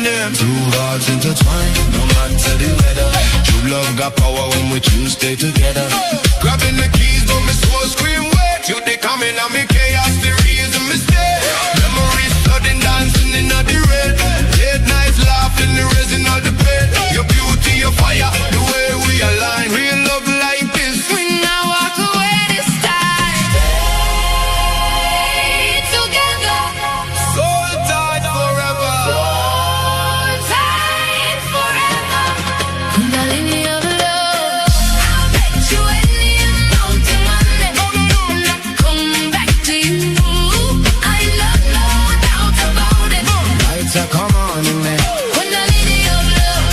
them. Two hearts intertwined, no matter the weather. True love got power when we choose stay together. Grabbing the keys, but my soul scream wait. You they coming on me chaos, the reason mistake. Memories flooding, dancing in the red. Late nights laughing, the resin of the bed. Your beauty, your fire, the way we align. Real love like this. When I walk away this time, stay together. Soul tied forever. Soul tied forever. Kundalini of love. I'll bet you any amount of money. When I come back to you, I love no doubt about it. Lights are come on in me. Kundalini of love.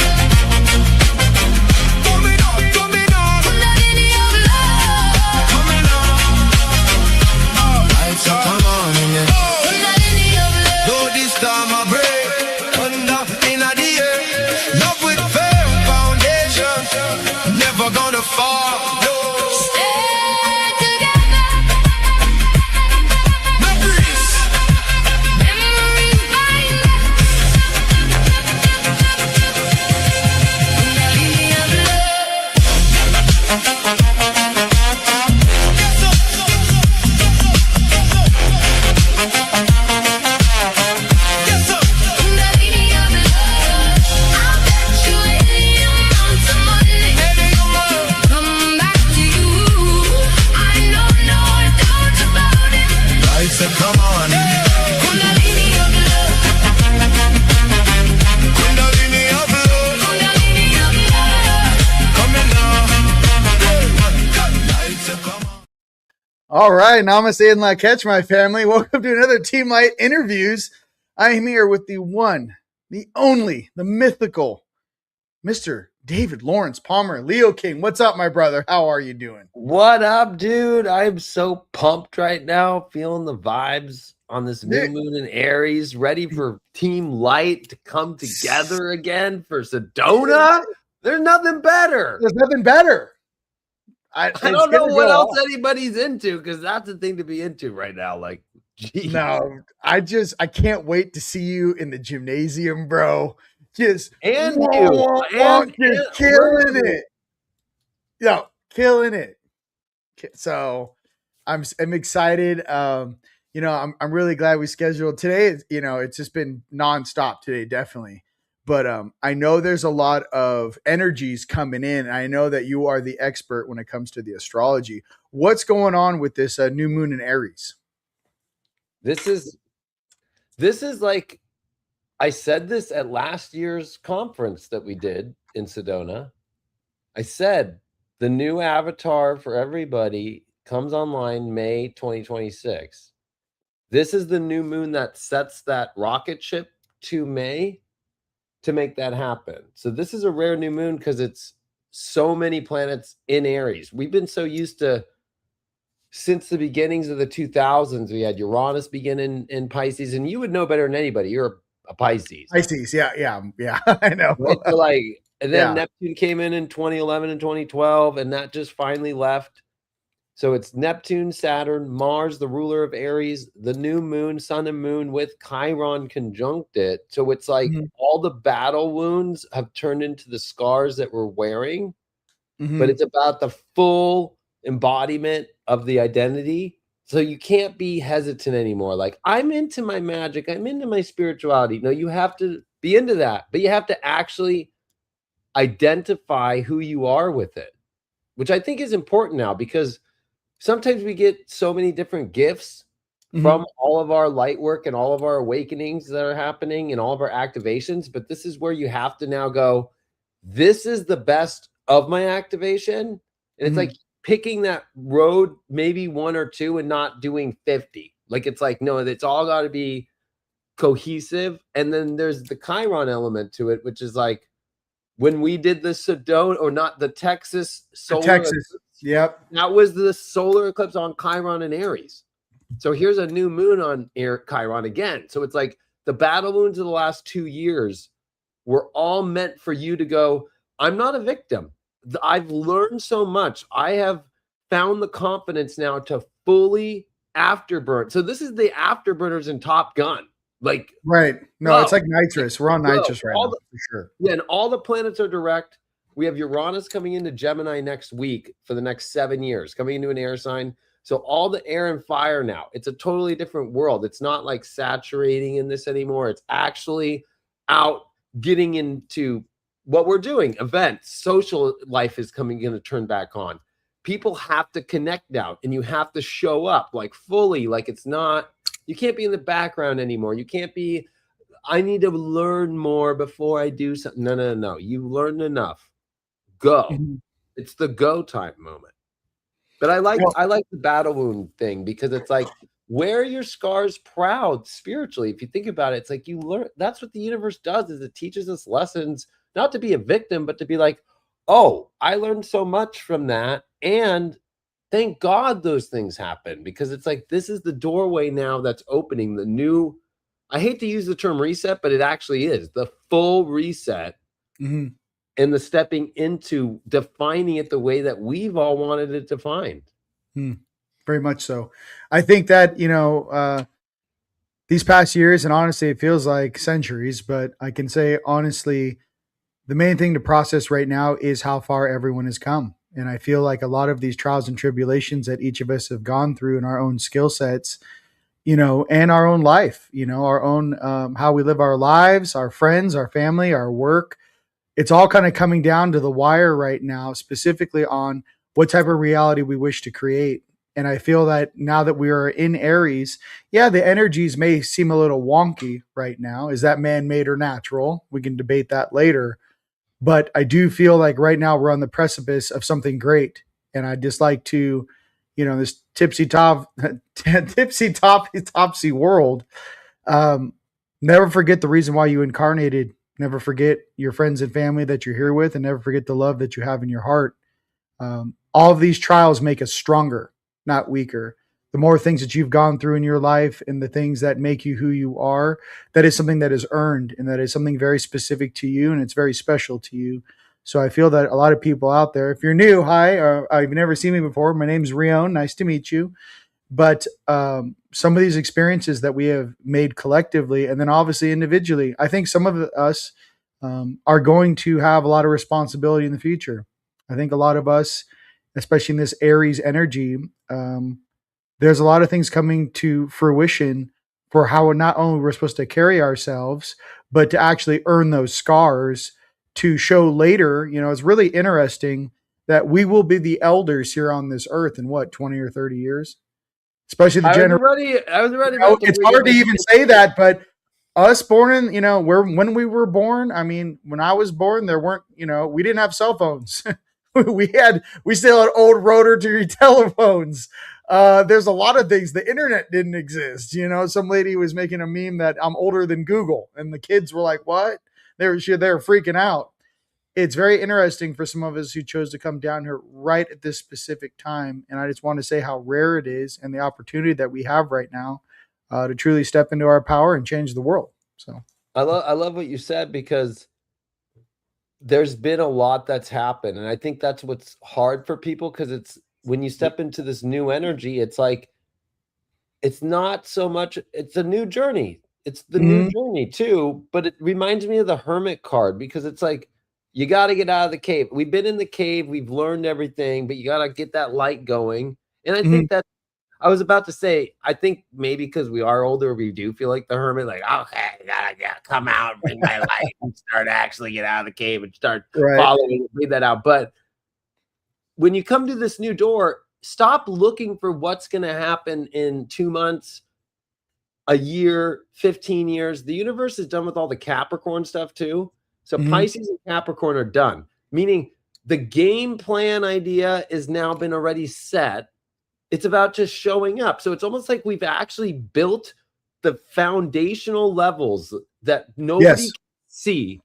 Coming on, coming on, Kundalini of love. coming on. Lights are come on in me. Kundalini of love. Though this time I break under in the air. Love with firm foundation. Never gonna fall. No. Stay together. Memories. Memories bind us. Kundalini of love. Kundalini of love. I'll bet you any amount of money. Come back to you. I know no doubt about it. Lights are come on in me. Kundalini of love. Kundalini of love. Kundalini of love. Coming on. Lights are come on. All right, namaste and la catch, my family. Welcome to another TeamLight interviews. I am here with the one, the only, the mythical, Mr. David Lawrence Palmer, Leo King. What's up, my brother? How are you doing? What up, dude? I'm so pumped right now, feeling the vibes on this new Dude. moon in Aries, ready for TeamLight to come together again for Sedona. There's nothing better. There's nothing better. I don't know what else anybody's into, because that's the thing to be into right now. Like, geez. No, I can't wait to see you in the gymnasium, bro. Just And you. fucking And killing it. Yo, killing it. So I'm excited. I'm really glad we scheduled today. It's just been nonstop today, definitely. But I know there's a lot of energies coming in. And I know that you are the expert when it comes to the astrology. What's going on with this new moon in Aries? This is like, I said this at last year's conference that we did in Sedona. I said the new avatar for everybody comes online May 2026. This is the new moon that sets that rocket ship to May to make that happen. So this is a rare new moon because it's so many planets in Aries. We've been so used to, since the beginnings of the 2000s, we had Uranus begin in Pisces, and you would know better than anybody. You're a Pisces. Pisces, yeah, I know. Right? So like, and then Yeah. Neptune came in 2011 and 2012, and that just finally left. So it's Neptune, Saturn, Mars, the ruler of Aries, the new moon, sun and moon with Chiron conjunct it. So it's like all the battle wounds have turned into the scars that we're wearing, but it's about the full embodiment of the identity. So you can't be hesitant anymore. Like, I'm into my magic, I'm into my spirituality. No, you have to be into that, but you have to actually identify who you are with it, which I think is important now, because sometimes we get so many different gifts from all of our light work and all of our awakenings that are happening and all of our activations. But this is where you have to now go, this is the best of my activation. And it's like picking that road, maybe one or two, and not doing 50. Like, it's like, no, it's all got to be cohesive. And then there's the Chiron element to it, which is like when we did the Sedona, or not, the Texas solar eclipse, Yep. that was the solar eclipse on Chiron and Aries. So here's a new moon on Chiron again. So it's like the battle wounds of the last 2 years were all meant for you to go, I'm not a victim. I've learned so much. I have found the confidence now to fully afterburn. So this is the afterburners in Top Gun. Like, Right. No, it's go, like nitrous. We're on go. nitrous right All now, the, for sure. yeah, and all the planets are direct. We have Uranus coming into Gemini next week for the next 7 years, coming into an air sign. So all the air and fire now, it's a totally different world. It's not like saturating in this anymore. It's actually out getting into what we're doing. Events, social life is going to turn back on. People have to connect now, and you have to show up like fully. Like, it's not, you can't be in the background anymore. You can't be, I need to learn more before I do something. No. You learned enough. Go. Mhm. It's the go time moment. But I like the battle wound thing, because it's like, wear your scars proud spiritually. If you think about it, it's like you learn. That's what the universe does, is it teaches us lessons, not to be a victim, but to be like, oh, I learned so much from that. And thank God those things happen, because it's like, this is the doorway now that's opening the new, I hate to use the term reset, but it actually is the full reset. Mhm. And the stepping into defining it the way that we've all wanted it defined. Very much so. I think that, these past years, and honestly, it feels like centuries, but I can say honestly, the main thing to process right now is how far everyone has come. And I feel like a lot of these trials and tribulations that each of us have gone through in our own skill sets, and our own life, our own, how we live our lives, our friends, our family, our work, it's all kind of coming down to the wire right now, specifically on what type of reality we wish to create. And I feel that now that we are in Aries, yeah, the energies may seem a little wonky right now. Is that man made or natural? We can debate that later. But I do feel like right now we're on the precipice of something great. And I just like to, this topsy world. Never forget the reason why you incarnated. Never forget your friends and family that you're here with, and never forget the love that you have in your heart. All of these trials make us stronger, not weaker. The more things that you've gone through in your life and the things that make you who you are, that is something that is earned, and that is something very specific to you, and it's very special to you. So I feel that a lot of people out there, if you're new, hi, you've never seen me before, my name's Rion. Nice to meet you. But some of these experiences that we have made collectively, and then obviously individually, I think some of us are going to have a lot of responsibility in the future. I think a lot of us, especially in this Aries energy, there's a lot of things coming to fruition for how not only we're supposed to carry ourselves, but to actually earn those scars to show later. It's really interesting that we will be the elders here on this earth in what, 20 or 30 years? Especially the generation. I was ready. It's hard to even say that, but us born in, when we were born, I mean, when I was born, there weren't, we didn't have cell phones. we still had old rotary telephones. There's a lot of things. The internet didn't exist. Some lady was making a meme that I'm older than Google, and the kids were like, what? They were freaking out. It's very interesting for some of us who chose to come down here right at this specific time. And I just want to say how rare it is, and the opportunity that we have right now to truly step into our power and change the world. So I love what you said, because there's been a lot that's happened. And I think that's what's hard for people, because it's when you step into this new energy, it's like, it's not so much, it's a new journey. It's the new journey too. But it reminds me of the Hermit card, because it's like, you got to get out of the cave. We've been in the cave. We've learned everything, but you got to get that light going. And I think that I was about to say, I think maybe because we are older, we do feel like the hermit, like, okay, you gotta come out and bring my light and start actually get out of the cave and start following and read that out. But when you come to this new door, stop looking for what's going to happen in 2 months, a year, 15 years. The universe is done with all the Capricorn stuff too. So Pisces and Capricorn are done, meaning the game plan idea is now been already set. It's about just showing up. So it's almost like we've actually built the foundational levels that nobody can see.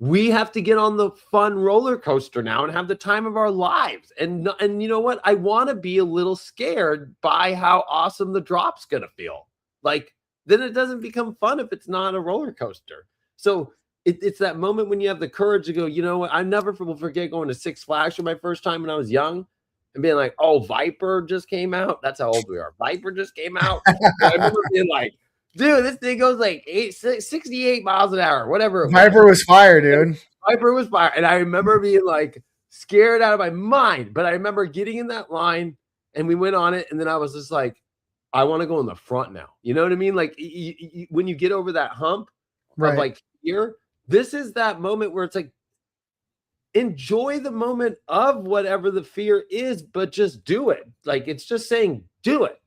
We have to get on the fun roller coaster now and have the time of our lives. And you know what? I want to be a little scared by how awesome the drop's going to feel. Like, then it doesn't become fun if it's not a roller coaster. So it's that moment when you have the courage to go, you know what? I never will forget going to Six Flags for my first time when I was young and being like, oh, Viper just came out. That's how old we are. Viper just came out. I remember being like, Dude, this thing goes like 68 miles an hour, whatever it was. Viper was fire, dude. Viper was fire. And I remember being like scared out of my mind. But I remember getting in that line and we went on it. And then I was just like, I want to go in the front now. You know what I mean? Like when you get over that hump of like fear, this is that moment where it's like, enjoy the moment of whatever the fear is, but just do it. Like it's just saying, do it.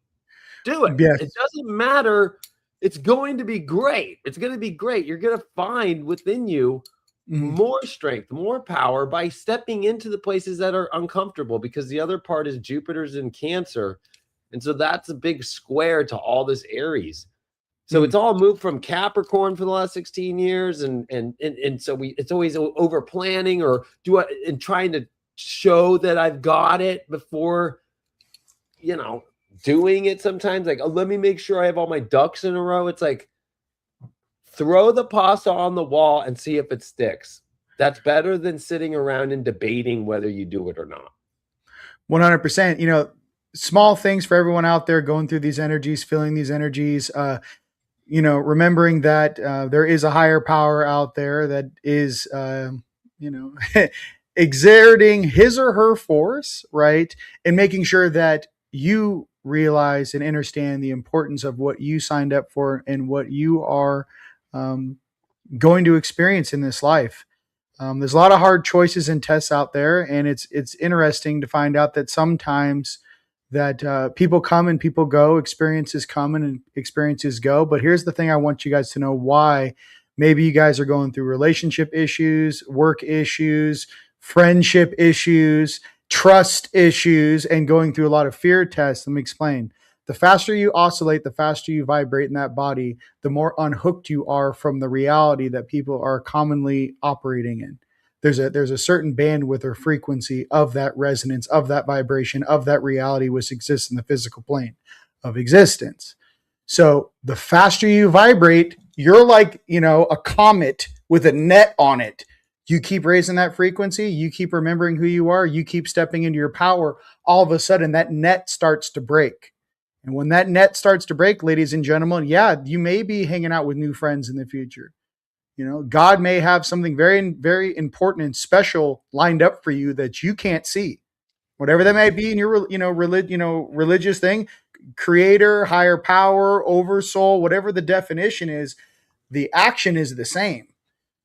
Do it. Yes. It doesn't matter. It's going to be great. It's going to be great. You're going to find within you more strength, more power by stepping into the places that are uncomfortable, because the other part is Jupiter's in Cancer. And so that's a big square to all this Aries. So it's all moved from Capricorn for the last 16 years. And so it's always over planning and trying to show that I've got it before, doing it sometimes. Like, oh, let me make sure I have all my ducks in a row. It's like, throw the pasta on the wall and see if it sticks. That's better than sitting around and debating whether you do it or not. 100%. Small things for everyone out there going through these energies, feeling these energies, remembering that there is a higher power out there that is, exerting his or her force, right? And making sure that you realize and understand the importance of what you signed up for and what you are going to experience in this life. There's a lot of hard choices and tests out there, and it's interesting to find out that sometimes that people come and people go, experiences come and experiences go. But here's the thing I want you guys to know why maybe you guys are going through relationship issues, work issues, friendship issues, trust issues, and going through a lot of fear tests. Let me explain. The faster you oscillate, the faster you vibrate in that body, the more unhooked you are from the reality that people are commonly operating in. There's a certain bandwidth or frequency of that resonance, of that vibration, of that reality which exists in the physical plane of existence. So the faster you vibrate, you're like, a comet with a net on it. You keep raising that frequency, you keep remembering who you are, you keep stepping into your power, all of a sudden that net starts to break. And when that net starts to break, ladies and gentlemen, you may be hanging out with new friends in the future. God may have something very, very important and special lined up for you that you can't see. Whatever that may be in your, religious thing, creator, higher power, oversoul, whatever the definition is, the action is the same.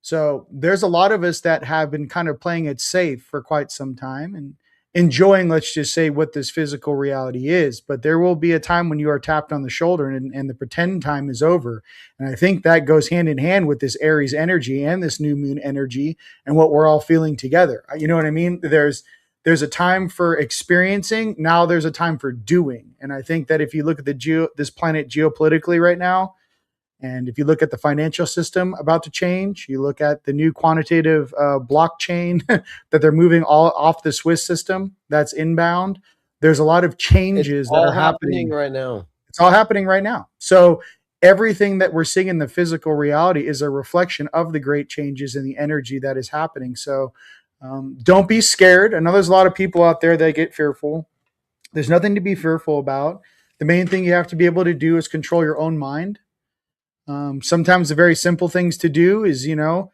So there's a lot of us that have been kind of playing it safe for quite some time and enjoying, let's just say, what this physical reality is. But there will be a time when you are tapped on the shoulder and the pretend time is over. And I think that goes hand in hand with this Aries energy and this new moon energy and what we're all feeling together. You know what I mean? There's a time for experiencing. Now there's a time for doing. And I think that if you look at this planet geopolitically right now, and if you look at the financial system about to change, you look at the new quantitative blockchain that they're moving all off the Swiss system that's inbound. There's a lot of changes that are happening right now. It's all happening right now. So everything that we're seeing in the physical reality is a reflection of the great changes in the energy that is happening. So don't be scared. I know there's a lot of people out there that get fearful. There's nothing to be fearful about. The main thing you have to be able to do is control your own mind. Sometimes the very simple things to do is, how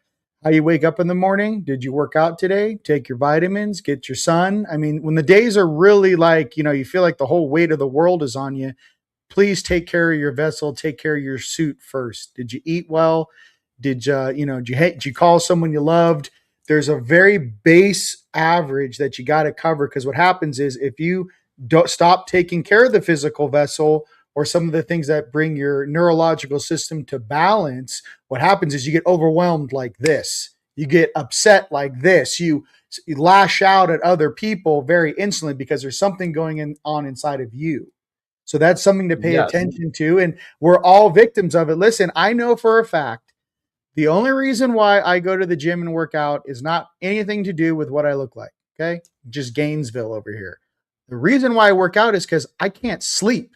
you wake up in the morning. Did you work out today? Take your vitamins, get your sun. I mean, when the days are really like, you feel like the whole weight of the world is on you, please take care of your vessel, take care of your suit first. Did you eat well? Did you call someone you loved? There's a very base average that you got to cover, because what happens is if you don't stop taking care of the physical vessel, or some of the things that bring your neurological system to balance, what happens is you get overwhelmed like this. You get upset like this. You lash out at other people very instantly because there's something going on inside of you. So that's something to pay attention to. And we're all victims of it. Listen, I know for a fact, the only reason why I go to the gym and work out is not anything to do with what I look like. Okay. Just Gainesville over here. The reason why I work out is because I can't sleep.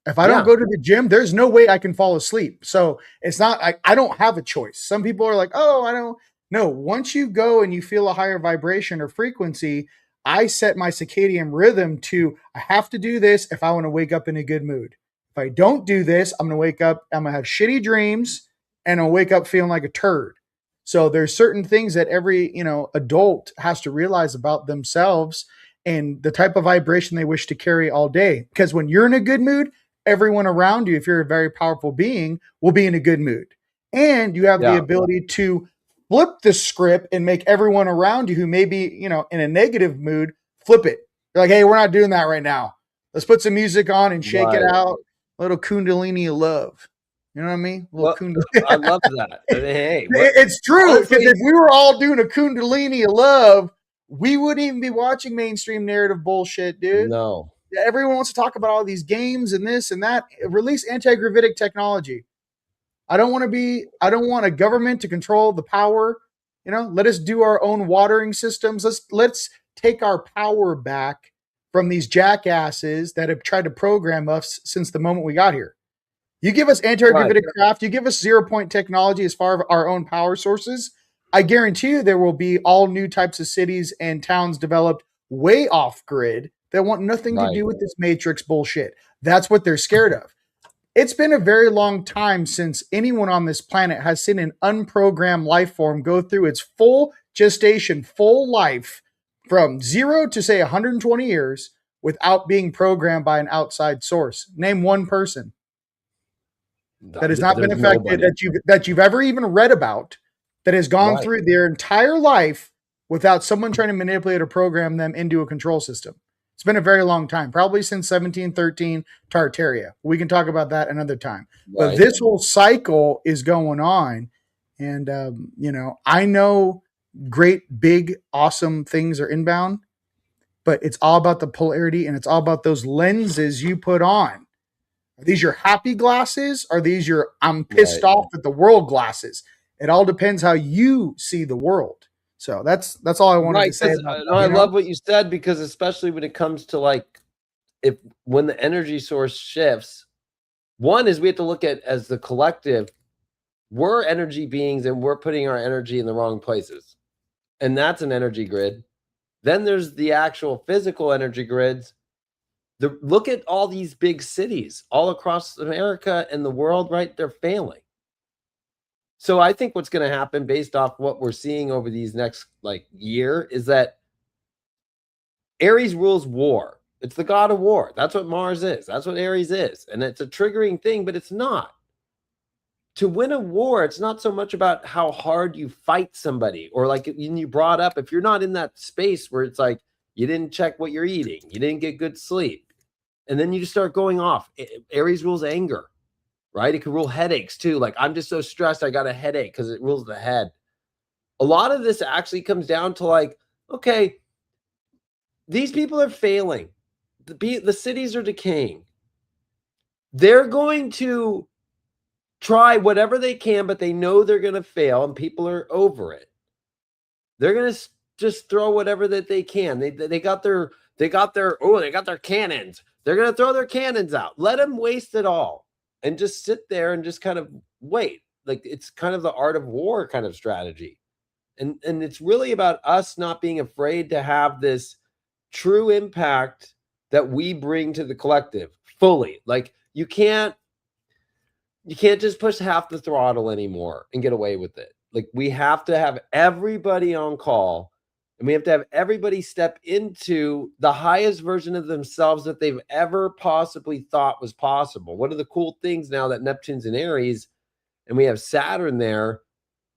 If I don't go to the gym, there's no way I can fall asleep. So it's not, I don't have a choice. Some people are like, oh, I don't know. Once you go and you feel a higher vibration or frequency, I set my circadian rhythm to, I have to do this if I want to wake up in a good mood. If I don't do this, I'm going to wake up, I'm going to have shitty dreams, and I'll wake up feeling like a turd. So there's certain things that every, adult has to realize about themselves and the type of vibration they wish to carry all day. Because when you're in a good mood, everyone around you, if you're a very powerful being, will be in a good mood. And you have the ability to flip the script and make everyone around you who may be, in a negative mood, flip it. You're like, hey, we're not doing that right now. Let's put some music on and shake it out. A little Kundalini of love. You know what I mean? I love that. Hey, it's true, because if we were all doing a Kundalini of love, we wouldn't even be watching mainstream narrative bullshit, dude. No. Everyone wants to talk about all these games and this and that. Release anti-gravitic technology. I don't want a government to control the power. Let us do our own watering systems. Let's take our power back from these jackasses that have tried to program us since the moment we got here. You give us anti-gravitic craft, you give us 0-point technology as far as our own power sources, I guarantee you there will be all new types of cities and towns developed way off grid that want nothing to do with this matrix bullshit. That's what they're scared of. It's been a very long time since anyone on this planet has seen an unprogrammed life form go through its full gestation, full life from 0 to say 120 years without being programmed by an outside source. Name one person that has not been affected that you've ever even read about that has gone through their entire life without someone trying to manipulate or program them into a control system. It's been a very long time, probably since 1713 Tartaria. We can talk about that another time. But this whole cycle is going on. And, I know great, big, awesome things are inbound, but it's all about the polarity and it's all about those lenses you put on. Are these your happy glasses? Are these your I'm pissed off at the world glasses? It all depends how you see the world. So that's all I wanted to say. I love what you said, because especially when it comes to when the energy source shifts, one is we have to look at as the collective, we're energy beings and we're putting our energy in the wrong places. And that's an energy grid. Then there's the actual physical energy grids. Look at all these big cities all across America and the world, right? They're failing. So I think what's going to happen based off what we're seeing over these next year is that Aries rules war. It's the god of war. That's what Mars is. That's what Aries is. And it's a triggering thing, but it's not. To win a war, it's not so much about how hard you fight somebody, or you brought up, if you're not in that space where it's you didn't check what you're eating, you didn't get good sleep, and then you just start going off. Aries rules anger. Right? It can rule headaches too. I'm just so stressed, I got a headache, because it rules the head. A lot of this actually comes down to okay, these people are failing. The cities are decaying. They're going to try whatever they can, but they know they're going to fail, and people are over it. They're going to just throw whatever that they can. They got their cannons. They're going to throw their cannons out. Let them waste it all. And just sit there and just kind of wait. It's kind of the art of war kind of strategy. And it's really about us not being afraid to have this true impact that we bring to the collective fully. You can't just push half the throttle anymore and get away with it. We have to have everybody on call, and we have to have everybody step into the highest version of themselves that they've ever possibly thought was possible. One of the cool things now that Neptune's in Aries and we have Saturn there,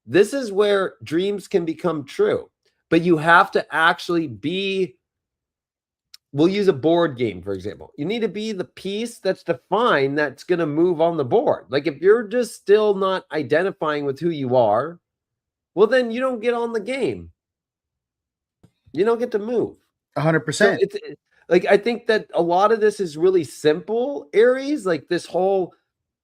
this is where dreams can become true. But you have to actually be, we'll use a board game, for example. You need to be the piece that's defined that's going to move on the board. If you're just still not identifying with who you are, well, then you don't get on the game. You don't get to move. 100%. So it's I think that a lot of this is really simple, Aries. This whole,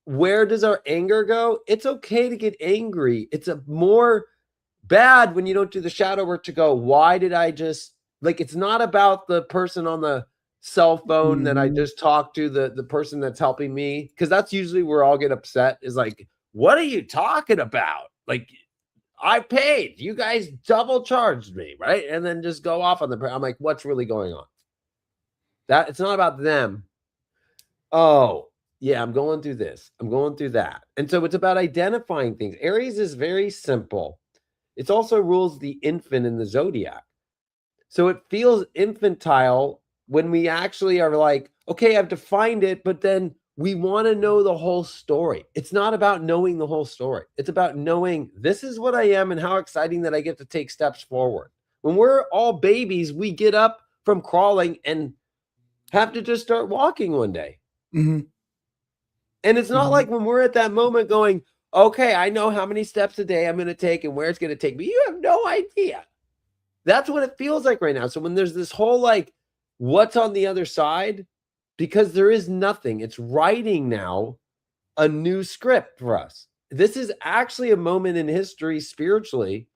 where does our anger go? It's okay to get angry. It's a more bad when you don't do the shadow work to go, why did I just, it's not about the person on the cell phone that I just talked to, the person that's helping me. Because that's usually where I'll get upset is what are you talking about? I paid. You guys double charged me, right? And then just go off on I'm what's really going on? That it's not about them. Oh, yeah, I'm going through this, I'm going through that. And so it's about identifying things. Aries is very simple. It's also rules the infant in the zodiac. So it feels infantile when we actually are like, okay, I've defined it, but then we want to know the whole story. It's not about knowing the whole story. It's about knowing this is what I am and how exciting that I get to take steps forward. When we're all babies, we get up from crawling and have to just start walking one day. Mhm. And it's not Mhm. like when we're at that moment going, okay, I know how many steps a day I'm going to take and where it's going to take me. You have no idea. That's what it feels like right now. So when there's this whole like, what's on the other side? Because there is nothing. It's writing now a new script for us. This is actually a moment in history spiritually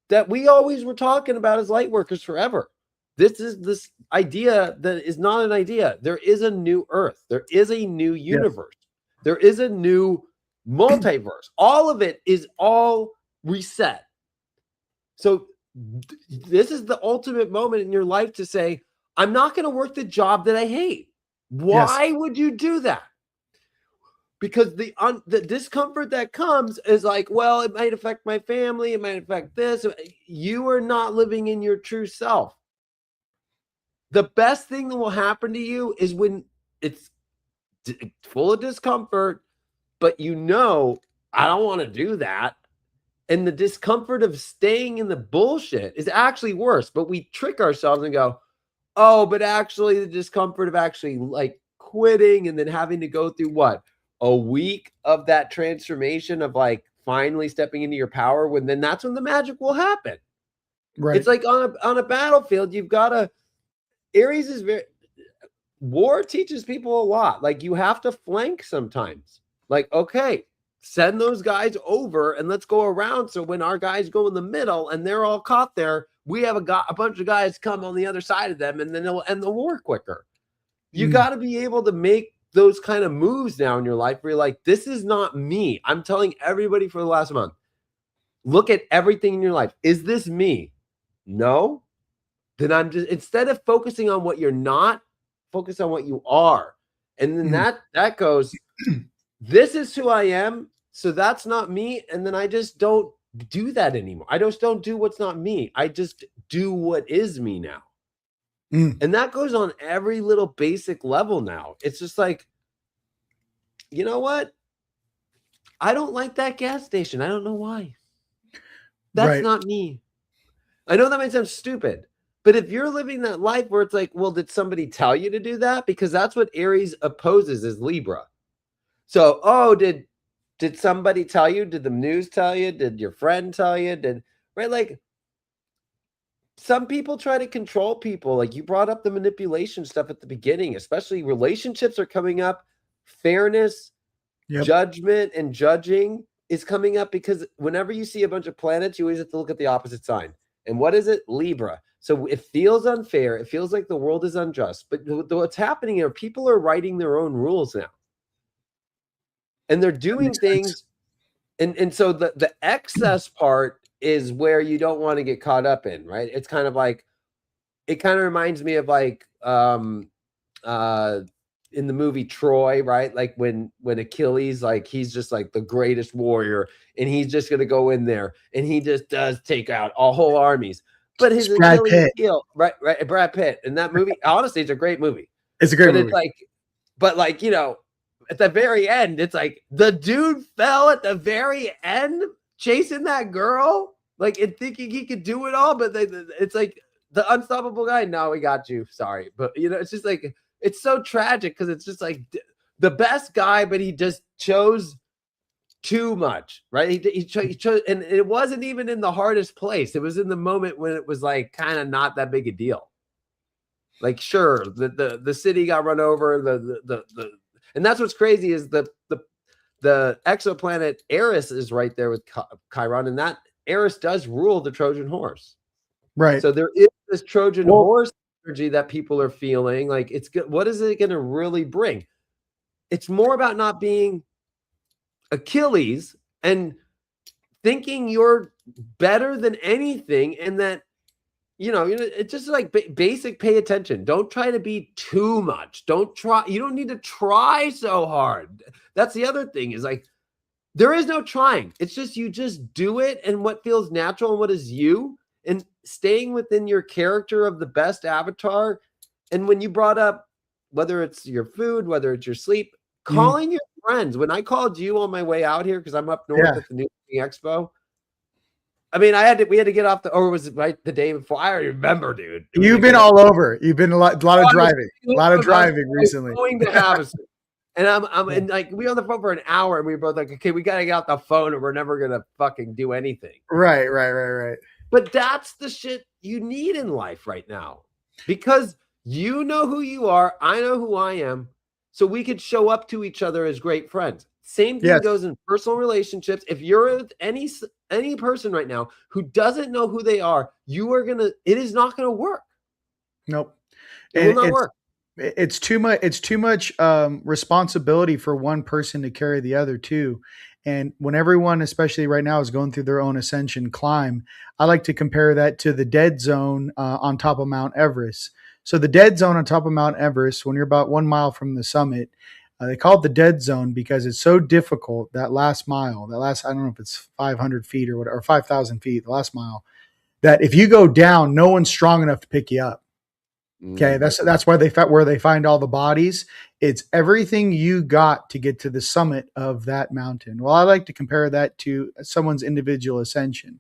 that we always were talking about as light workers forever. This is this idea that is not an idea. There is a new earth. There is a new universe. There is a new multiverse. All of it is all reset. So this is the ultimate moment in your life to say, I'm not going to work the job that I hate. Why would you do that? Because the discomfort that comes is like, well, it might affect my family. It might affect this. You are not living in your true self. The best thing that will happen to you is when it's full of discomfort, but you know, I don't want to do that. And the discomfort of staying in the bullshit is actually worse. But we trick ourselves and go, oh, but actually the discomfort of actually like quitting and then having to go through what? A week of that transformation of like finally stepping into your power, when then that's when the magic will happen. Right. It's like on a battlefield, you've got to, Aries is war teaches people a lot. Like you have to flank sometimes. Like, okay, send those guys over and let's go around. So when our guys go in the middle and they're all caught there, we have a bunch of guys come on the other side of them and then they'll end the war quicker. You got to be able to make those kind of moves now in your life where you're like, this is not me. I'm telling everybody for the last month, look at everything in your life. Is this me? No. Then I'm just, instead of focusing on what you're not, focus on what you are. And then that goes, this is who I am. So that's not me. And then I just don't do that anymore. I just don't do what's not me. I just do what is me now. And that goes on every little basic level now. It's just like, you know what? I don't like that gas station. I don't know why. That's not me. I know that might sound stupid, but if you're living that life where it's like, well, did somebody tell you to do that? Because that's what Aries opposes is Libra. So, oh, did somebody tell you? Did the news tell you? Did your friend tell you? Right? Like, some people try to control people. Like you brought up the manipulation stuff at the beginning, especially relationships are coming up. Fairness, judgment, and judging is coming up because whenever you see a bunch of planets, you always have to look at the opposite sign. And what is it? Libra. So it feels unfair. It feels like the world is unjust. But what's happening here, people are writing their own rules now. And they're doing things. And so the excess part is where you don't want to get caught up in, right? It's kind of like, it kind of reminds me of like in the movie Troy, right? Like when Achilles, like he's just like the greatest warrior and he's just going to go in there and he just does take out all whole armies. But his Achilles heel, right? Brad Pitt. And that movie, honestly, it's a great movie. It's a great movie. It's like, but like, you know, at the very end, it's like the dude fell at the very end chasing that girl, like and thinking he could do it all. But it's like the unstoppable guy. No, we got you. Sorry. But, you know, it's just like, it's so tragic because it's just like the best guy, but he just chose too much, right? He chose, and it wasn't even in the hardest place. It was in the moment when it was like kind of not that big a deal. Like, sure, the city got run over, and that's what's crazy is the exoplanet Eris is right there with Chiron, and that Eris does rule the Trojan horse. Right. So there is this Trojan horse energy that people are feeling. Like, it's good. What is it going to really bring? It's more about not being Achilles and thinking you're better than anything, and that it's just like basic pay attention. Don't try to be too much. You don't need to try so hard. That's the other thing is like, there is no trying. It's just, you just do it and what feels natural and what is you, and staying within your character of the best avatar. And when you brought up, whether it's your food, whether it's your sleep, calling your friends. When I called you on my way out here, because I'm up north at the New Expo, I mean, we had to get off or was it right the day before? I don't remember, dude. You've been all over. You've been a lot of driving. A lot of driving recently. Going to have and and like we were on the phone for an hour and we were both like, okay, we gotta get out the phone or we're never gonna fucking do anything. Right. But that's the shit you need in life right now. Because you know who you are, I know who I am. So we could show up to each other as great friends. Same thing goes in personal relationships. If you're with any person right now who doesn't know who they are, it is not gonna work. Nope. It will not work. It's too much. It's too much responsibility for one person to carry the other too. And when everyone, especially right now, is going through their own ascension climb, I like to compare that to the dead zone on top of Mount Everest. So the dead zone on top of Mount Everest, when you're about 1 mile from the summit, they call it the dead zone because it's so difficult, that last mile, I don't know if it's 500 feet or whatever, or 5,000 feet, the last mile, that if you go down, no one's strong enough to pick you up. Okay. That's why where they find all the bodies. It's everything you got to get to the summit of that mountain. Well, I like to compare that to someone's individual ascension.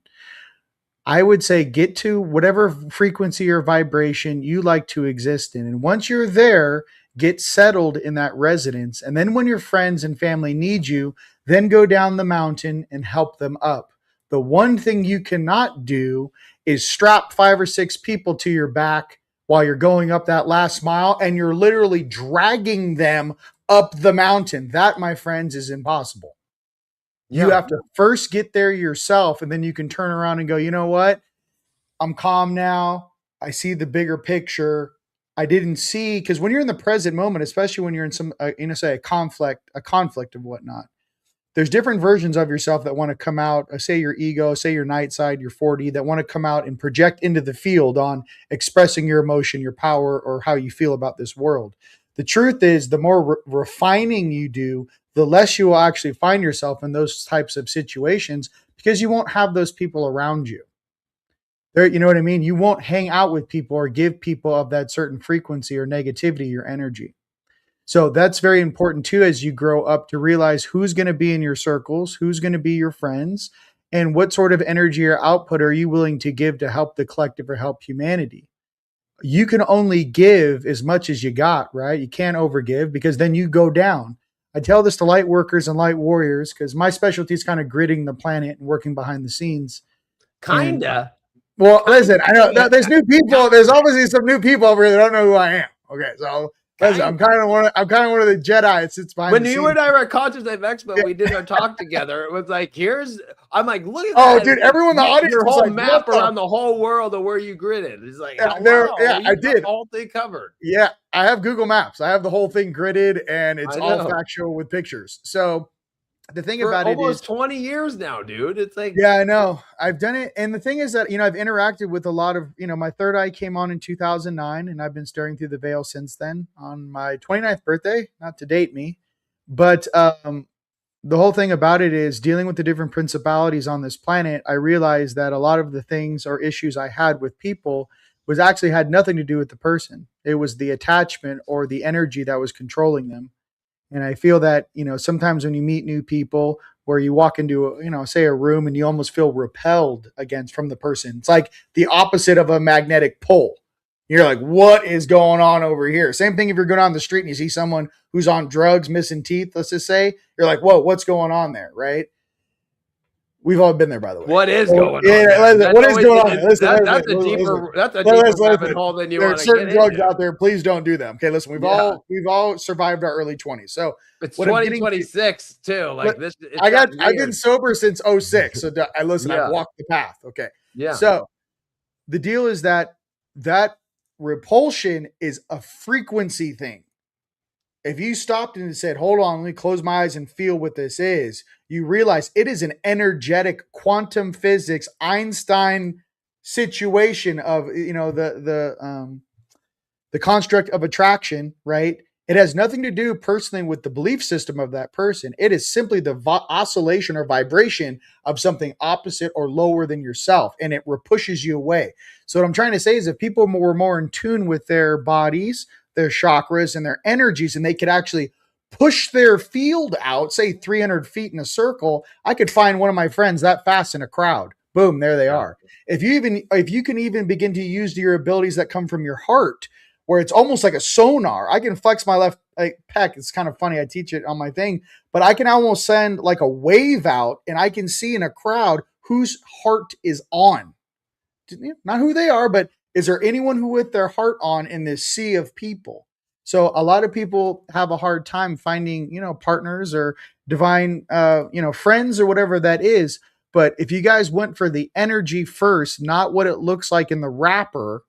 I would say get to whatever frequency or vibration you like to exist in. And once you're there, get settled in that residence. And then when your friends and family need you, then go down the mountain and help them up. The one thing you cannot do is strap 5 or 6 people to your back while you're going up that last mile and you're literally dragging them up the mountain. That, my friends, is impossible. You have to first get there yourself, and then you can turn around and go, you know what? I'm calm now. I see the bigger picture. I didn't see, because when you're in the present moment, especially when you're in some, say a conflict of whatnot, there's different versions of yourself that want to come out, say your ego, say your night side, your 4D, that want to come out and project into the field on expressing your emotion, your power, or how you feel about this world. The truth is, the more refining you do, the less you will actually find yourself in those types of situations, because you won't have those people around you. You know what I mean? You won't hang out with people or give people of that certain frequency or negativity your energy. So that's very important too, as you grow up, to realize who's going to be in your circles, who's going to be your friends, and what sort of energy or output are you willing to give to help the collective or help humanity. You can only give as much as you got, right? You can't overgive, because then you go down. I tell this to light workers and light warriors, because my specialty is kind of gridding the planet and working behind the scenes. Kinda. Well, listen, I know there's new people. There's obviously some new people over here that don't know who I am. Okay, so listen, I'm kind of one of the Jedi that sits behind. When the you scenes. and I were at Conscious Life Expo, we did our talk together. It was like, I'm like, look at oh, that. dude, everyone in the audience, your was whole like, map around the whole world of where you gridded. It's like, I did the whole thing covered. Yeah, I have Google Maps. I have the whole thing gridded, and it's all factual with pictures. So the thing about it is almost 20 years now, dude. It's like, yeah, I know. I've done it. And the thing is that, I've interacted with a lot of, my third eye came on in 2009, and I've been staring through the veil since then on my 29th birthday, not to date me. But the whole thing about it is dealing with the different principalities on this planet. I realized that a lot of the things or issues I had with people had nothing to do with the person. It was the attachment or the energy that was controlling them. And I feel that, sometimes when you meet new people, where you walk into, say a room, and you almost feel repelled from the person. It's like the opposite of a magnetic pull. You're like, what is going on over here? Same thing if you're going down the street and you see someone who's on drugs, missing teeth, let's just say, you're like, whoa, what's going on there, right? We've all been there, by the way. What is going on? Yeah, what is going on? That's a deeper rabbit hole than you want to get into. There are certain drugs out there. Please don't do them. Okay, listen, we've all survived our early 20s. So it's 2026 too. Like this, I've been sober since 06. So I've walked the path. Okay. Yeah. So the deal is that repulsion is a frequency thing. If you stopped and said, hold on, let me close my eyes and feel what this is, you realize it is an energetic quantum physics, Einstein situation of, you know, the construct of attraction, right? It has nothing to do personally with the belief system of that person. It is simply the oscillation or vibration of something opposite or lower than yourself, and it pushes you away. So what I'm trying to say is if people were more in tune with their bodies, their chakras, and their energies, and they could actually push their field out, say 300 feet in a circle, I could find one of my friends that fast in a crowd. Boom, there they are. If you can even begin to use your abilities that come from your heart, where it's almost like a sonar. I can flex my left pec. It's kind of funny. I teach it on my thing, but I can almost send like a wave out, and I can see in a crowd whose heart is on. Not who they are, but is there anyone who with their heart on in this sea of people? So a lot of people have a hard time finding, you know, partners or divine, you know, friends or whatever that is. But if you guys went for the energy first, not what it looks like in the wrapper,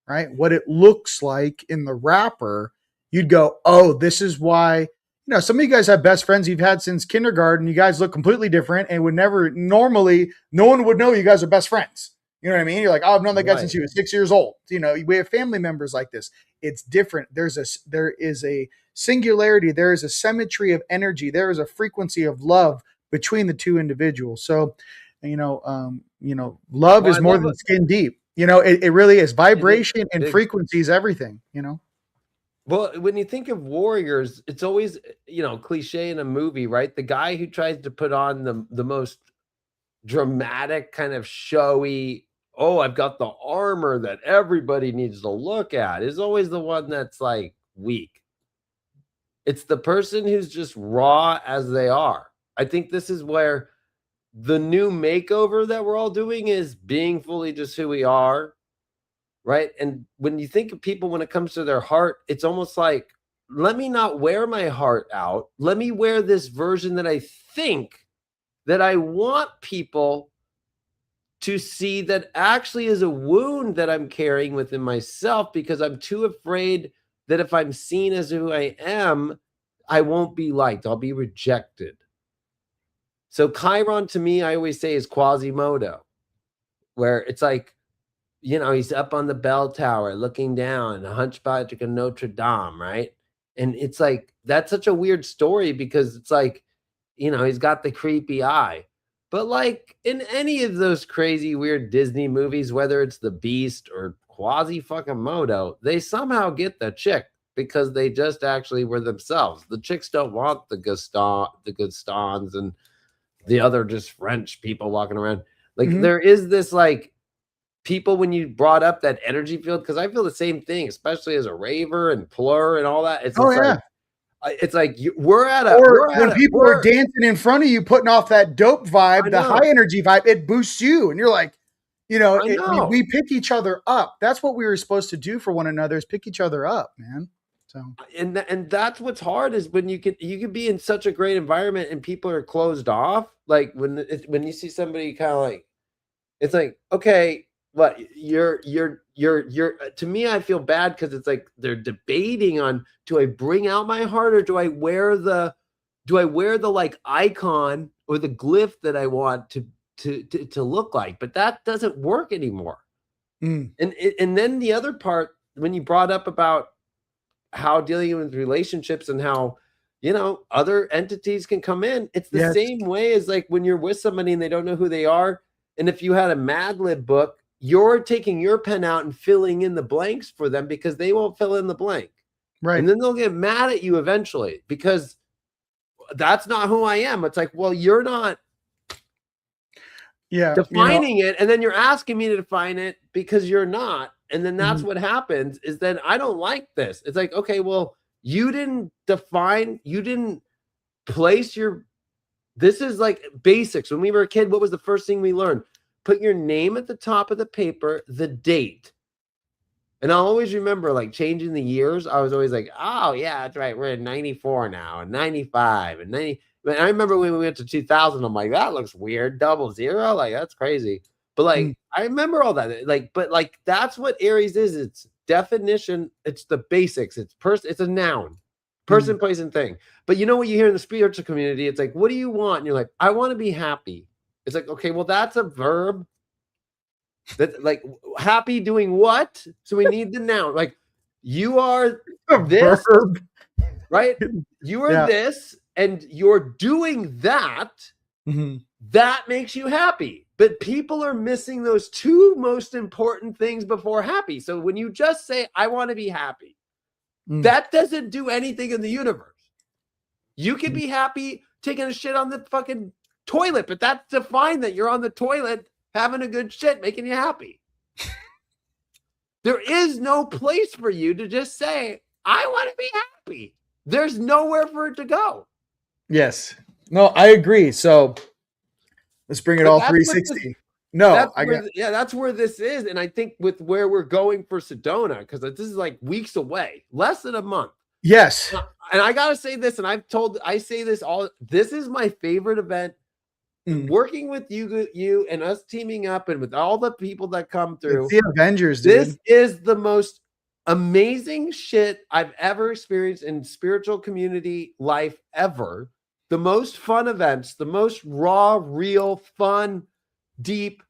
right? What it looks like in the wrapper, you'd go, oh, this is why, you know, some of you guys have best friends you've had since kindergarten. You guys look completely different and would never normally, no one would know you guys are best friends. You know what I mean? You're like, oh, I've known that guy since he was 6 years old. You know, we have family members like this. It's different. There is a singularity. There is a symmetry of energy. There is a frequency of love between the two individuals. So, you know, love is more than skin deep. You know, it really is. Vibration and frequency is everything, you know? Well, when you think of warriors, it's always, you know, cliche in a movie, right? The guy who tries to put on the most dramatic kind of showy, oh, I've got the armor that everybody needs to look at, is always the one that's like weak. It's the person who's just raw as they are. I think this is where the new makeover that we're all doing is being fully just who we are, right? And when you think of people, when it comes to their heart, it's almost like, let me not wear my heart out. Let me wear this version that I think that I want people to see that actually is a wound that I'm carrying within myself, because I'm too afraid that if I'm seen as who I am, I won't be liked. I'll be rejected. So Chiron to me, I always say, is Quasimodo, where it's like, you know, he's up on the bell tower looking down, a hunchback of Notre Dame, right? And it's like, that's such a weird story because it's like, you know, he's got the creepy eye. But like in any of those crazy, weird Disney movies, whether it's the Beast or Quasi-fucking-Modo, they somehow get the chick because they just actually were themselves. The chicks don't want the Gastons and the other just French people walking around. Like there is this like people, when you brought up that energy field, because I feel the same thing, especially as a raver and plur and all that. It's like we're at a when people are dancing in front of you, putting off that dope vibe, the high energy vibe, it boosts you, and you're like, you know, we pick each other up. That's what we were supposed to do for one another, is pick each other up, man. So and that's what's hard, is when you can be in such a great environment and people are closed off. Like when you see somebody kind of like, it's like, okay, what you're to me, I feel bad because it's like they're debating on, do I bring out my heart or do I wear the like icon or the glyph that I want to look like? But that doesn't work anymore. And then the other part, when you brought up about how dealing with relationships and how, you know, other entities can come in, it's the same way as like when you're with somebody and they don't know who they are. And if you had a Mad Lib book, you're taking your pen out and filling in the blanks for them because they won't fill in the blank. Right. And then they'll get mad at you eventually because that's not who I am. It's like, well, you're not defining it. And then you're asking me to define it because you're not. And then that's what happens, is then I don't like this. It's like, okay, well, you didn't define, you didn't place this is like basics. When we were a kid, what was the first thing we learned? Put your name at the top of the paper, the date. And I'll always remember like changing the years. I was always like, oh yeah, that's right. We're in 94 now and 95 and 90. But I remember when we went to 2000, I'm like, that looks weird. 00. Like, that's crazy. But like, I remember all that. Like, but like, that's what Aries is. It's definition. It's the basics. It's a noun, person, place, and thing. But you know what you hear in the spiritual community? It's like, what do you want? And you're like, I want to be happy. It's like, okay, well, that's a verb. That like happy doing what? So we need the noun. Like you are this, Verb. right? You are Yeah. this, and you're doing that. Mhm. That makes you happy. But people are missing those two most important things before happy. So when you just say, I want to be happy, that doesn't do anything in the universe. You can be happy taking a shit on the fucking toilet, but that's defined that you're on the toilet having a good shit, making you happy. There is no place for you to just say, I want to be happy. There's nowhere for it to go. Yes. No, I agree. So let's bring it But all that's what 360. No, that's where this is. And I think with where we're going for Sedona, because this is like weeks away, less than a month. yes. And I gotta say this, and I say this all. This is my favorite event. Working with you and us teaming up, and with all the people that come through. It's the Avengers, dude. This is the most amazing shit I've ever experienced in spiritual community life ever. The most fun events, the most raw, real, fun, deep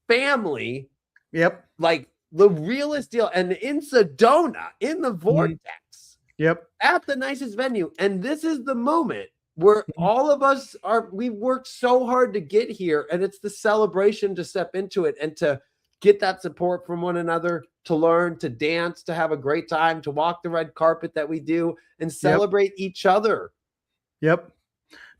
family. Yep. Like the realest deal. And in Sedona, in the vortex. Yep. At the nicest venue. And this is the moment where all of us we've worked so hard to get here. And it's the celebration to step into it and to get that support from one another, to learn, to dance, to have a great time, to walk the red carpet that we do and celebrate each other. Yep.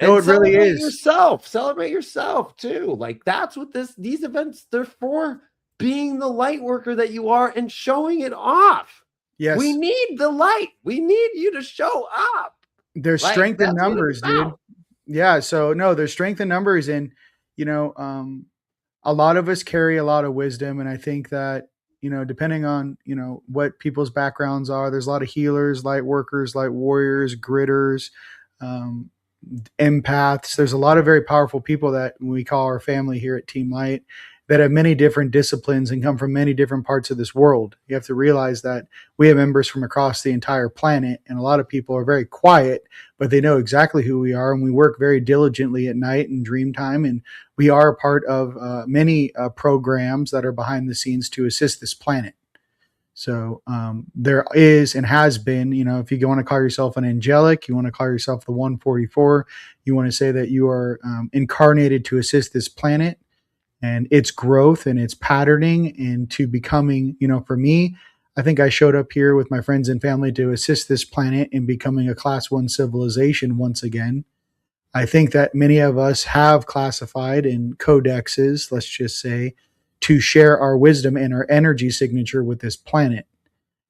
No, it really is. Celebrate yourself too. Like that's what these events, they're for, being the light worker that you are and showing it off. Yes. We need the light. We need you to show up. There's Like, strength in that's what numbers, it's about. dude. Yeah. So no, there's strength in numbers, and a lot of us carry a lot of wisdom, and I think that depending on what people's backgrounds are, there's a lot of healers, light workers, light warriors, gritters, empaths. There's a lot of very powerful people that we call our family here at TeamLight that have many different disciplines and come from many different parts of this world. You have to realize that we have members from across the entire planet, and a lot of people are very quiet, but they know exactly who we are, and we work very diligently at night and dream time, and we are a part of many programs that are behind the scenes to assist this planet. So there is and has been, if you want to call yourself an angelic, you want to call yourself the 144, you want to say that you are incarnated to assist this planet and its growth and its patterning into becoming, for me, I think I showed up here with my friends and family to assist this planet in becoming a class 1 civilization once again. I think that many of us have classified in codexes, let's just say, to share our wisdom and our energy signature with this planet.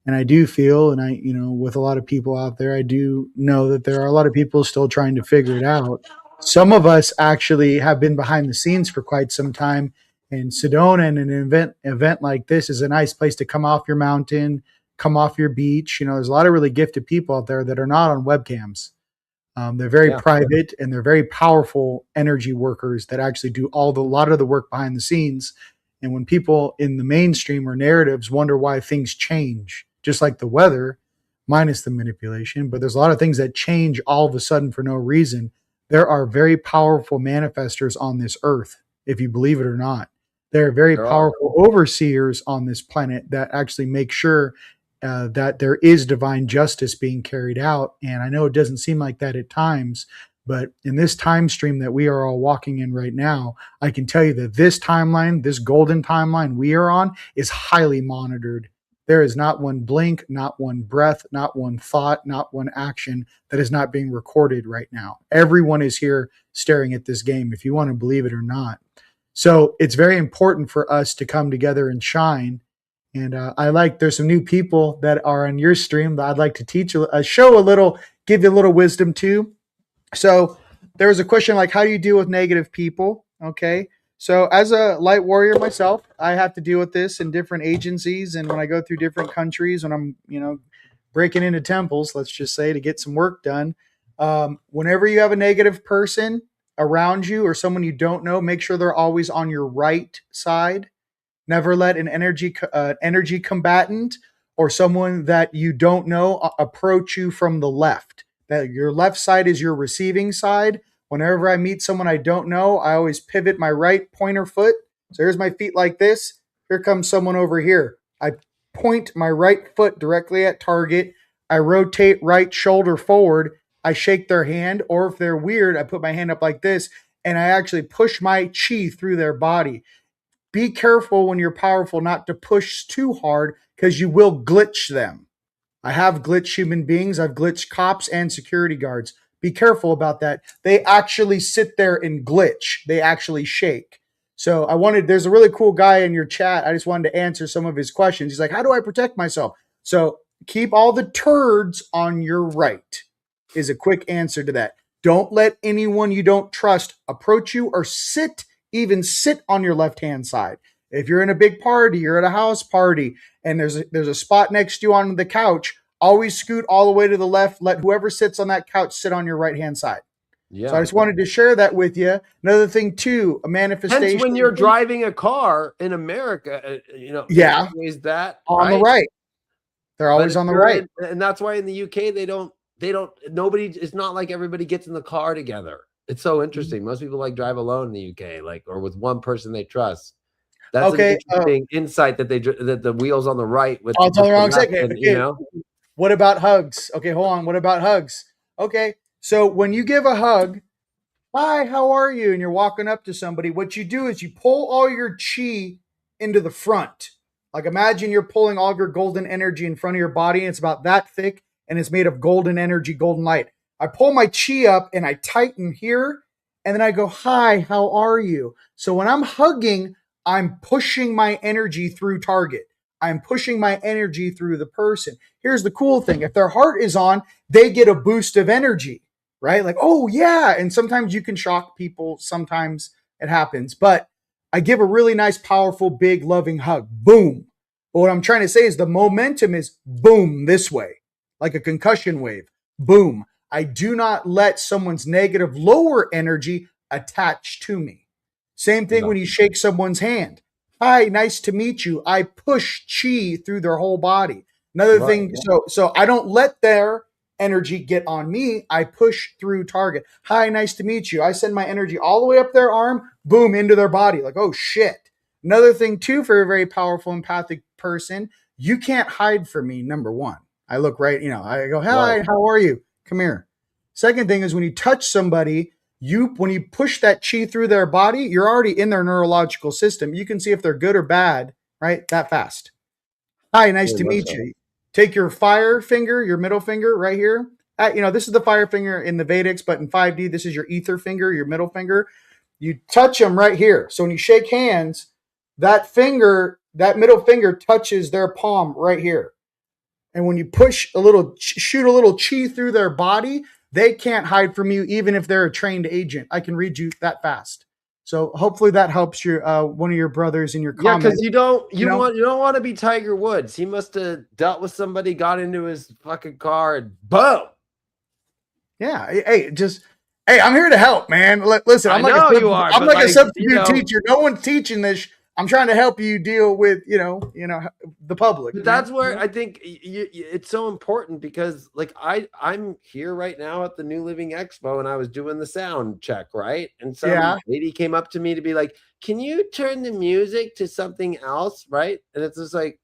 And I do feel, and I, with a lot of people out there, I do know that there are a lot of people still trying to figure it out. Some of us actually have been behind the scenes for quite some time. And Sedona and an event like this is a nice place to come off your mountain, come off your beach. There's a lot of really gifted people out there that are not on webcams. They're very private, and they're very powerful energy workers that actually do a lot of the work behind the scenes. And when people in the mainstream or narratives wonder why things change, just like the weather, minus the manipulation, but there's a lot of things that change all of a sudden for no reason. There are very powerful manifestors on this earth, if you believe it or not. There are very powerful overseers on this planet that actually make sure that there is divine justice being carried out. And I know it doesn't seem like that at times, but in this time stream that we are all walking in right now, I can tell you that this timeline, this golden timeline we are on, is highly monitored. There is not one blink, not one breath, not one thought, not one action that is not being recorded right now. Everyone is here staring at this game, if you want to believe it or not. So it's very important for us to come together and shine. And there's some new people that are on your stream that I'd like to teach show a little, give you a little wisdom to. So there was a question like, how do you deal with negative people? Okay. So as a light warrior myself, I have to deal with this in different agencies. And when I go through different countries, when I'm, breaking into temples, let's just say, to get some work done. Whenever you have a negative person around you or someone you don't know, make sure they're always on your right side. Never let an energy combatant or someone that you don't know approach you from the left. That your left side is your receiving side. Whenever I meet someone I don't know, I always pivot my right pointer foot So here's my feet like this. Here comes someone over here. I point my right foot directly at target. I rotate right shoulder forward. I shake their hand, or if they're weird, I put my hand up like this and I actually push my chi through their body. Be careful when you're powerful not to push too hard because you will glitch them. I have glitched human beings. I've glitched cops and security guards. Be careful about that. They actually sit there and glitch. They actually shake. So there's a really cool guy in your chat. I just wanted to answer some of his questions. He's like, how do I protect myself? So keep all the turds on your right is a quick answer to that. Don't let anyone you don't trust approach you or even sit on your left-hand side. If you're in a big party, you're at a house party, and there's a spot next to you on the couch, always scoot all the way to the left. Let whoever sits on that couch sit on your right-hand side. Yeah. So I just wanted to share that with you. Another thing too, a manifestation. Hence, when you're driving a car in America, yeah, always that on the right. They're always on the right, and that's why in the UK they don't. Nobody. It's not like everybody gets in the car together. It's so interesting. Most people like drive alone in the UK, or with one person they trust. That's an interesting insight that the wheels on the right with. It's on the wrong side. Okay. What about hugs? Okay, hold on. What about hugs? Okay, so when you give a hug, hi, how are you? And you're walking up to somebody, what you do is you pull all your chi into the front. Like imagine you're pulling all your golden energy in front of your body, and it's about that thick, and it's made of golden energy, golden light. I pull my chi up and I tighten here, and then I go, hi, how are you? So when I'm hugging, I'm pushing my energy through target. I'm pushing my energy through the person. Here's the cool thing. If their heart is on, they get a boost of energy, right? Like, oh yeah. And sometimes you can shock people. Sometimes it happens, but I give a really nice, powerful, big, loving hug. Boom. But what I'm trying to say is the momentum is boom this way, like a concussion wave. Boom. I do not let someone's negative lower energy attach to me. Same thing when you shake someone's hand. Hi, nice to meet you. I push chi through their whole body. Another thing, so I don't let their energy get on me. I push through target. Hi, nice to meet you. I send my energy all the way up their arm, boom, into their body. Like, oh shit. Another thing too, for a very powerful empathic person, you can't hide from me, number one. I look right, I go, hi, how are you? Come here. Second thing is when you touch somebody, when you push that chi through their body, you're already in their neurological system. You can see if they're good or bad, right? That fast. Hi, nice to meet you. Take your fire finger, your middle finger right here. This is the fire finger in the Vedics, but in 5D, this is your ether finger, your middle finger. You touch them right here. So when you shake hands, that middle finger touches their palm right here. And when you shoot a little chi through their body, they can't hide from you, even if they're a trained agent. I can read you that fast. So hopefully that helps your one of your brothers in your comment. Yeah, because you don't want to be Tiger Woods. He must have dealt with somebody, got into his fucking car, and boom. Yeah. Hey, I'm here to help, man. Listen, I'm like a substitute teacher. No one's teaching this. I'm trying to help you deal with, the public. But that's where I think it's so important because, I'm here right now at the New Living Expo, and I was doing the sound check, right? And some lady came up to me to be like, "Can you turn the music to something else?" Right? And it's just like,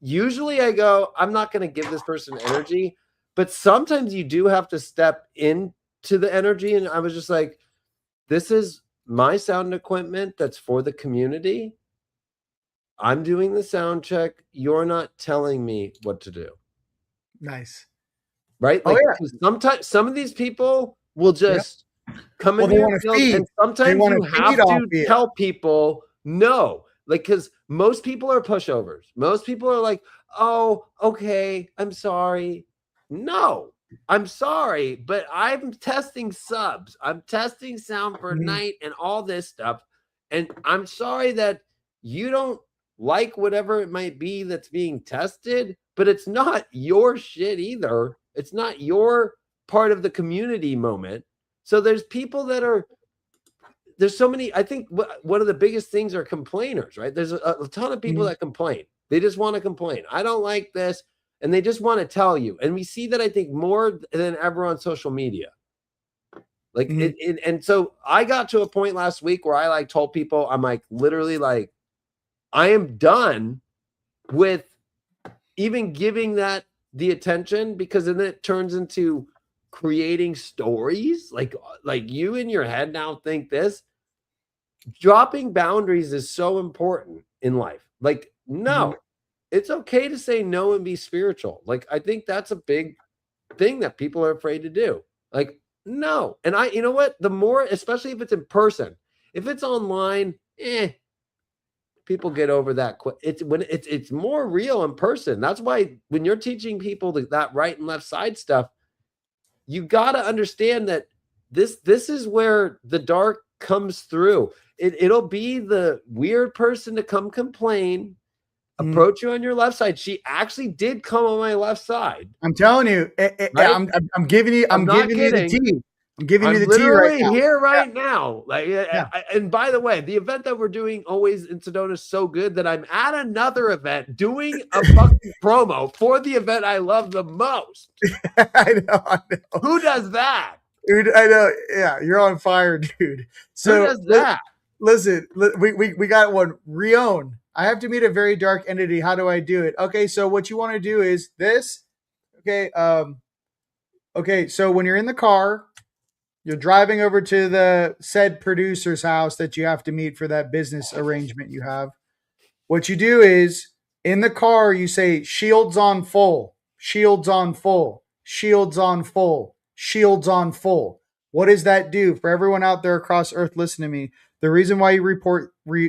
usually I go, I'm not going to give this person energy, but sometimes you do have to step into the energy. And I was just like, this is my sound equipment that's for the community. I'm doing the sound check. You're not telling me what to do. Nice. Right? Sometimes some of these people will just come in here and sometimes you have to tell people no. Because most people are pushovers. Most people are like, oh, okay, I'm sorry. No. I'm sorry, but I'm testing subs. I'm testing sound for night and all this stuff. And I'm sorry that you don't like whatever it might be that's being tested, but it's not your shit either. It's not your part of the community moment. So there's people there's so many. I think one of the biggest things are complainers, right? There's a ton of people that complain. They just want to complain. I don't like this. And they just want to tell you. And we see that, I think, more than ever on social media. Like and so I got to a point last week where I like told people, I'm like literally like, I am done with even giving that the attention, because then it turns into creating stories. Like you in your head now think this. Dropping boundaries is so important in life. Like, no, it's okay to say no and be spiritual. Like, I think that's a big thing that people are afraid to do. Like, no. And you know what? The more, especially if it's in person, if it's online, people get over that quick. It's more real in person. That's why when you're teaching people that right and left side stuff, you got to understand that this is where the dark comes through. It'll be the weird person to come complain, approach you on your left side. She actually did come on my left side. I'm telling you, right? I'm giving you the tea. I'm giving you the tea right now. Here right now. Like, and by the way, the event that we're doing always in Sedona is so good that I'm at another event doing a fucking promo for the event I love the most. I know. Who does that? Dude, I know. Yeah, you're on fire, dude. So who does that? Listen, we got one. Rion, I have to meet a very dark entity. How do I do it? Okay, so what you want to do is this. Okay, okay, so when you're in the car, you're driving over to the said producer's house that you have to meet for that business arrangement you have. What you do is in the car, you say shields on full, shields on full, shields on full, shields on full. What does that do for everyone out there across Earth? Listen to me. The reason why you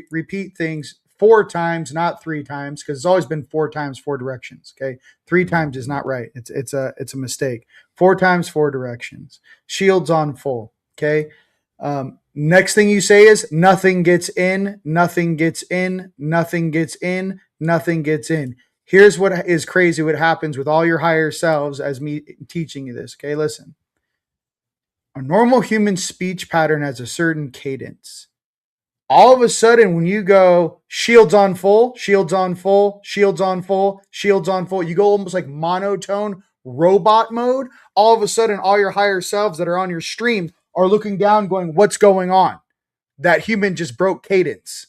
repeat things 4 times, not 3 times, because it's always been 4 times, 4 directions. Okay, 3 times is not right. It's a mistake. 4 times, 4 directions. Shields on full. Okay. Next thing you say is nothing gets in, nothing gets in, nothing gets in, nothing gets in. Here's what is crazy. What happens with all your higher selves as me teaching you this. Okay, listen. A normal human speech pattern has a certain cadence. All of a sudden, when you go shields on full, shields on full, shields on full, shields on full, you go almost like monotone robot mode. All of a sudden, all your higher selves that are on your stream are looking down going, what's going on? That human just broke cadence.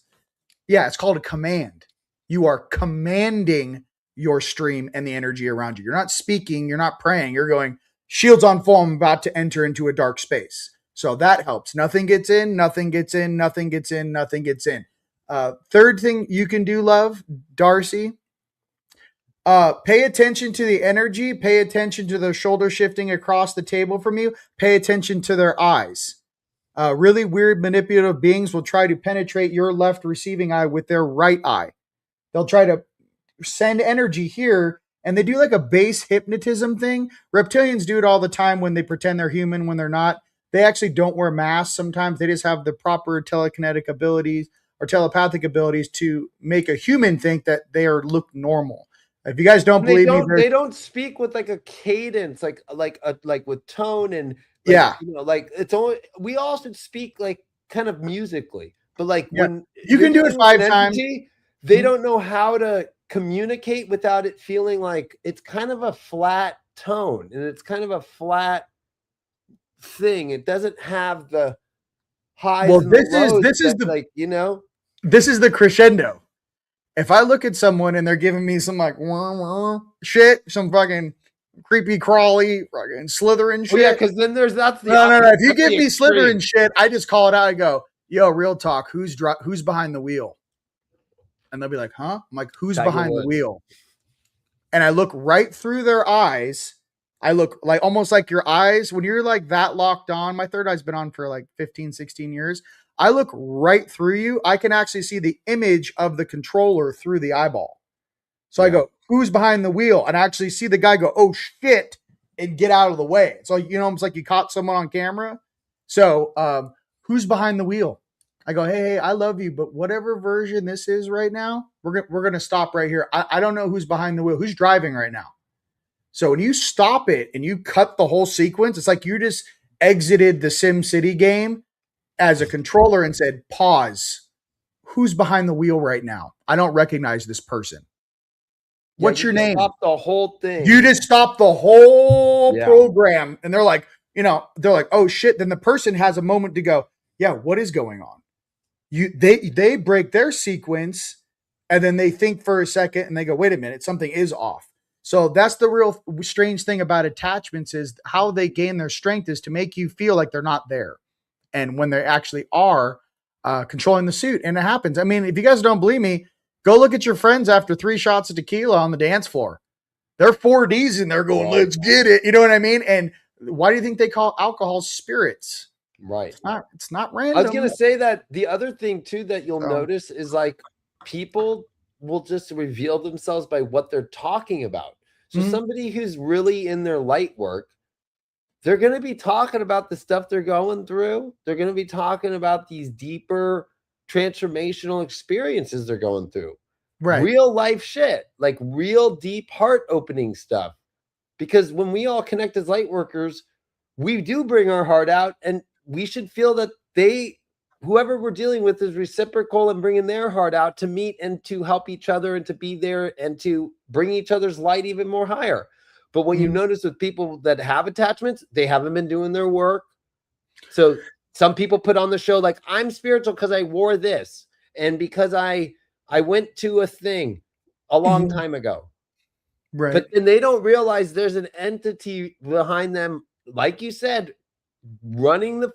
Yeah, it's called a command. You are commanding your stream and the energy around you. You're not speaking, you're not praying, you're going, shields on full, I'm about to enter into a dark space. So that helps. Nothing gets in, nothing gets in, nothing gets in, nothing gets in. Third thing you can do, love, Darcy, pay attention to the energy, pay attention to the shoulder shifting across the table from you, pay attention to their eyes. Really weird manipulative beings will try to penetrate your left receiving eye with their right eye. They'll try to send energy here, and they do like a base hypnotism thing. Reptilians do it all the time when they pretend they're human when they're not. They actually don't wear masks sometimes. They just have the proper telekinetic abilities or telepathic abilities to make a human think that they look normal. If you guys don't believe me, they don't speak with like a cadence, like with tone and like it's only, we all should speak like kind of musically, but like when you can do it 5 times, they don't know how to communicate without it feeling like it's kind of a flat tone and it's kind of a flat thing. It doesn't have the highs. Well, this is the like, you know, this is the crescendo. If I look at someone and they're giving me some like shit, some fucking creepy crawly fucking slithering shit. Well, yeah, because then that's the no. If you give me slithering shit, I just call it out. I go, yo, real talk. Who's behind the wheel? And they'll be like, huh? I'm like, who's behind the wheel? And I look right through their eyes. I look like almost like your eyes, when you're like that locked on, my third eye's been on for like 15, 16 years. I look right through you. I can actually see the image of the controller through the eyeball. So I go, who's behind the wheel? And I actually see the guy go, oh shit, and get out of the way. So, you know, it's like you caught someone on camera. So who's behind the wheel? I go, hey, I love you, but whatever version this is right now, we're going to stop right here. I don't know who's behind the wheel. Who's driving right now? So when you stop it and you cut the whole sequence, it's like you just exited the Sim City game as a controller and said, pause. Who's behind the wheel right now? I don't recognize this person. What's your name? Stop the whole thing. You just stopped the whole program. And they're like, they're like, oh shit. Then the person has a moment to go, yeah, what is going on? They break their sequence, and then they think for a second and they go, wait a minute, something is off. So that's the real strange thing about attachments, is how they gain their strength is to make you feel like they're not there. And when they actually are controlling the suit, and it happens. I mean, if you guys don't believe me, go look at your friends after 3 shots of tequila on the dance floor. They're 4Ds and they're going, let's get it. You know what I mean? And why do you think they call alcohol spirits? Right. It's not random. I was going to say that the other thing too that you'll notice is like people will just reveal themselves by what they're talking about. So somebody who's really in their light work, they're going to be talking about the stuff they're going through. They're going to be talking about these deeper transformational experiences they're going through. Right. Real life shit, like real deep heart opening stuff. Because when we all connect as light workers, we do bring our heart out, and we should feel that whoever we're dealing with is reciprocal and bringing their heart out to meet and to help each other and to be there and to bring each other's light even more higher. But what you notice with people that have attachments, they haven't been doing their work. So some people put on the show like, I'm spiritual because I wore this and because I went to a thing a long time ago. Right. But then they don't realize there's an entity behind them, like you said, running the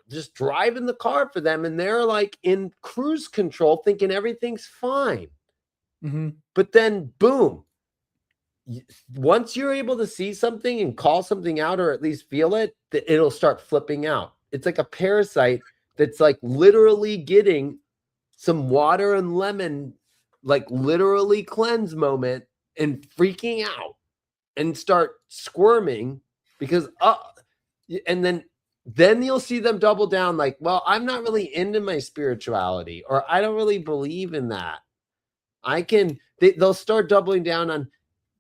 just driving the car for them, and they're like in cruise control thinking everything's fine. But then boom, once you're able to see something and call something out, or at least feel it, it'll start flipping out. It's like a parasite that's like literally getting some water and lemon, like literally cleanse moment, and freaking out and start squirming because and then you'll see them double down like, well, I'm not really into my spirituality, or I don't really believe in that. They'll start doubling down on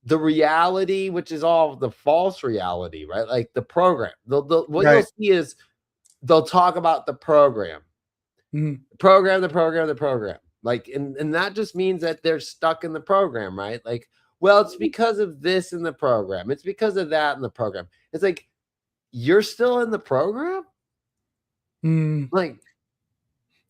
the reality, which is all the false reality, right? Like the program. What you'll see is they'll talk about the program. The program. Like, and that just means that they're stuck in the program, right? Like, well, it's because of this in the program. It's because of that in the program. It's like, you're still in the program? Like,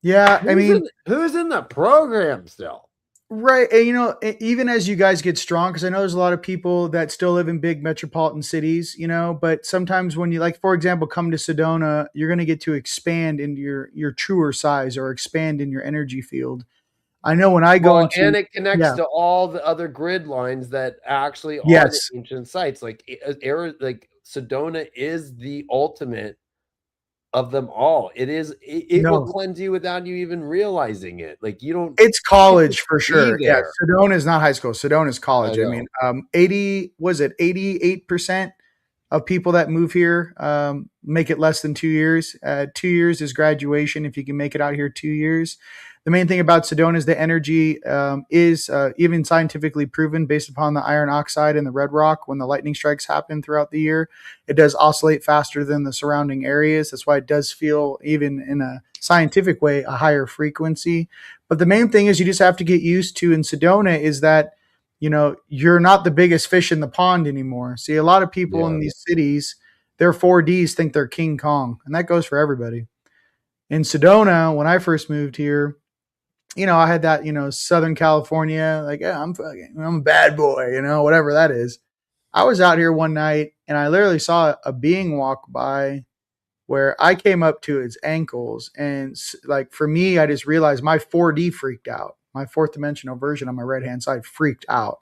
yeah, I mean, who's in the program still? Right. And, even as you guys get strong, because I know there's a lot of people that still live in big metropolitan cities, but sometimes when you, like, for example, come to Sedona, you're going to get to expand into your truer size or expand in your energy field. I know when I go into, and it connects to all the other grid lines that actually are the ancient sites. Like Sedona is the ultimate of them all. It will cleanse you without you even realizing it. Like it's college for sure. Yeah. Sedona is not high school. Sedona is college. I mean, 88% of people that move here make it less than 2 years. 2 years is graduation. If you can make it out here 2 years. The main thing about Sedona is the energy is even scientifically proven based upon the iron oxide and the red rock. When the lightning strikes happen throughout the year, it does oscillate faster than the surrounding areas. That's why it does feel, even in a scientific way, a higher frequency. But the main thing is you just have to get used to in Sedona is that, you're not the biggest fish in the pond anymore. See, a lot of people in these cities, their 4Ds think they're King Kong, and that goes for everybody. In Sedona, when I first moved here, I had that, Southern California, like, yeah, I'm a bad boy, whatever that is. I was out here one night and I literally saw a being walk by where I came up to its ankles. And like, for me, I just realized my 4D freaked out. My fourth dimensional version on my right-hand side freaked out.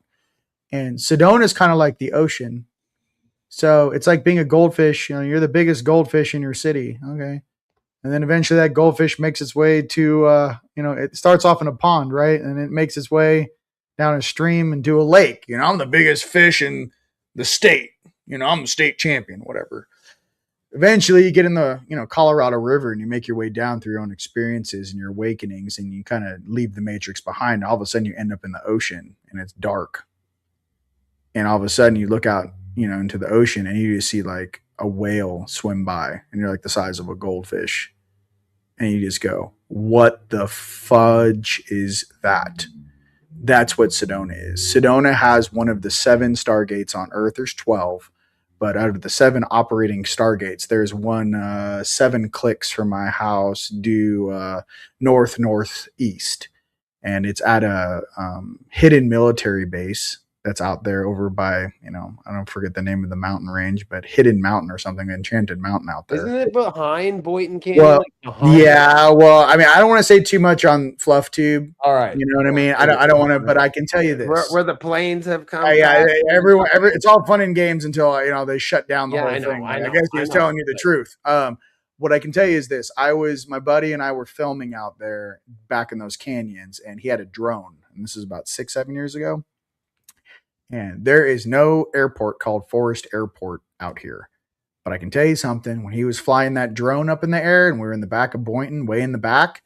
And Sedona is kind of like the ocean. So it's like being a goldfish. You're the biggest goldfish in your city. Okay. And then eventually that goldfish makes its way to, it starts off in a pond, right? And it makes its way down a stream into a lake. I'm the biggest fish in the state. I'm the state champion, whatever. Eventually you get in the, Colorado River and you make your way down through your own experiences and your awakenings, and you kind of leave the matrix behind. All of a sudden you end up in the ocean and it's dark. And all of a sudden you look out, into the ocean and you just see like a whale swim by and you're like the size of a goldfish. And you just go, what the fudge is that? That's what Sedona is. Sedona has one of the 7 stargates on Earth. There's 12, but out of the 7 operating stargates, there's one 7 clicks from my house due northeast, and it's at a hidden military base that's out there over by, I don't forget the name of the mountain range, but Hidden Mountain or something, Enchanted Mountain out there. Isn't it behind Boynton Canyon? Well, like behind yeah. Well, I mean, I don't want to say too much on Fluff Tube. All right. You know what I mean? I don't want to, but I can tell you this. Where the planes have come. Yeah, it's all fun and games until they shut down the whole I know, thing. I I know, guess he was I know. telling you the truth. What I can tell you is this: my buddy and I were filming out there back in those canyons, and he had a drone, and this is about 6-7 years ago. And there is no airport called Forest Airport out here. But I can tell you something: when he was flying that drone up in the air, and we were in the back of Boynton, way in the back,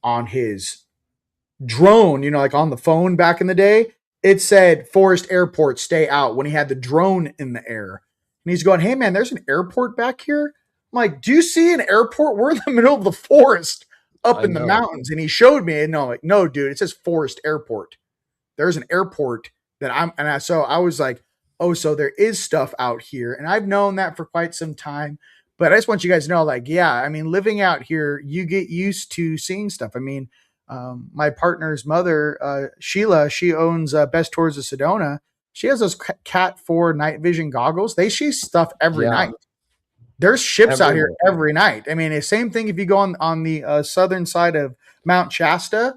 on his drone, like on the phone back in the day, it said Forest Airport, stay out, when he had the drone in the air. And he's going, hey man, there's an airport back here. I'm like, do you see an airport? We're in the middle of the forest up in the mountains. And he showed me, and I'm like, no, dude, it says Forest Airport. There's an airport so I was like, oh, so there is stuff out here. And I've known that for quite some time. But I just want you guys to know, I mean, living out here, you get used to seeing stuff. I mean, my partner's mother, Sheila, she owns Best Tours of Sedona. She has those Cat 4 night vision goggles. They see stuff every night. There's ships out here every night. I mean, the same thing if you go on the southern side of Mount Shasta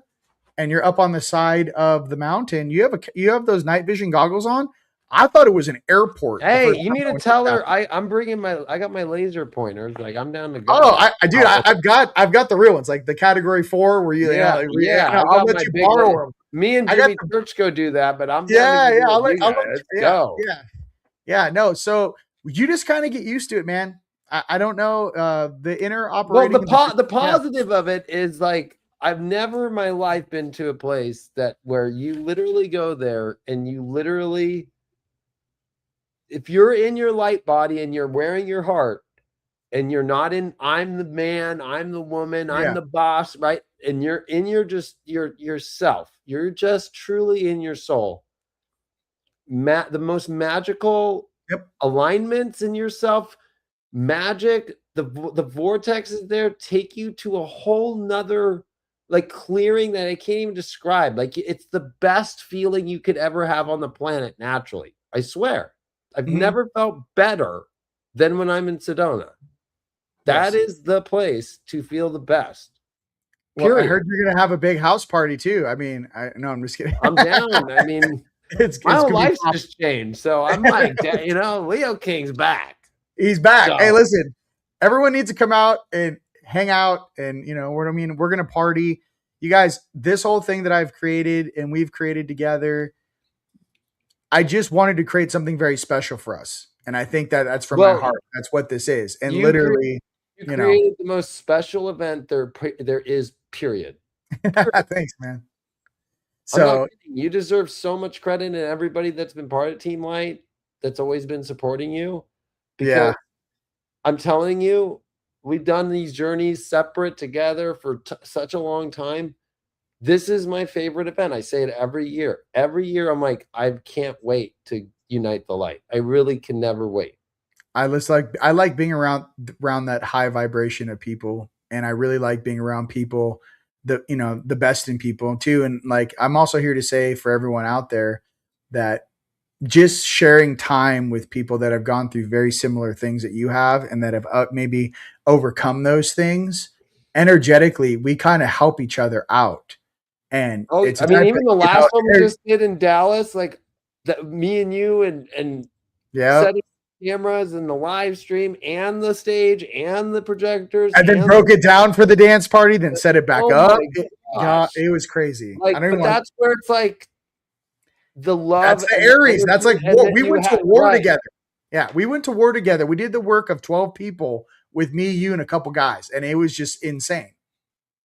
and you're up on the side of the mountain, you have those night vision goggles on. I thought it was an airport. Hey, you need to tell her I got my laser pointers. Like, I'm down to go. Oh, I've got the real ones, like the category 4 where you I'll let you borrow them. Me and Jimmy Church go do that, but I'm I'll let go. No, so you just kind of get used to it, man. I don't know the inner operating. Well, the positive of it is, like, I've never in my life been to a place where you literally go there and you literally, if you're in your light body and you're wearing your heart and you're not in, I'm the man, I'm the woman, I'm the boss, right? And you're in yourself. You're just truly in your soul. The most magical alignments in yourself, magic, the vortexes there take you to a whole nother clearing that I can't even describe. Like, it's the best feeling you could ever have on the planet naturally. I swear. I've never felt better than when I'm in Sedona. That is the place to feel the best. Well, I heard you're going to have a big house party too. I mean, I'm just kidding. I'm down. I mean, my whole life's just changed. So I'm like, Leo King's back. He's back. So, hey, listen, everyone needs to come out and hang out, and what I mean, we're going to party. You guys, this whole thing that I've created and we've created together, I just wanted to create something very special for us. And I think that's from my heart. That's what this is. And you created the most special event there is, period. Thanks, man. So you deserve so much credit, and everybody that's been part of TeamLight, that's always been supporting you. Because I'm telling you, we've done these journeys separate together for such a long time. This is my favorite event. I say it every year. Every year I'm like, I can't wait to unite the light. I really can never wait. I like being around that high vibration of people, and I really like being around people, the best in people too. And I'm also here to say for everyone out there that just sharing time with people that have gone through very similar things that you have and that have maybe overcome those things energetically, we kind of help each other out. And even the last one we just did in Dallas, me and you and setting cameras and the live stream and the stage and the projectors, and then broke it down for the dance party, then set it back up. It was crazy. That's where it's like the love. That's the Aries. That's like we went to war together. Yeah, we went to war together. We did the work of 12 people with me, you, and a couple guys, and it was just insane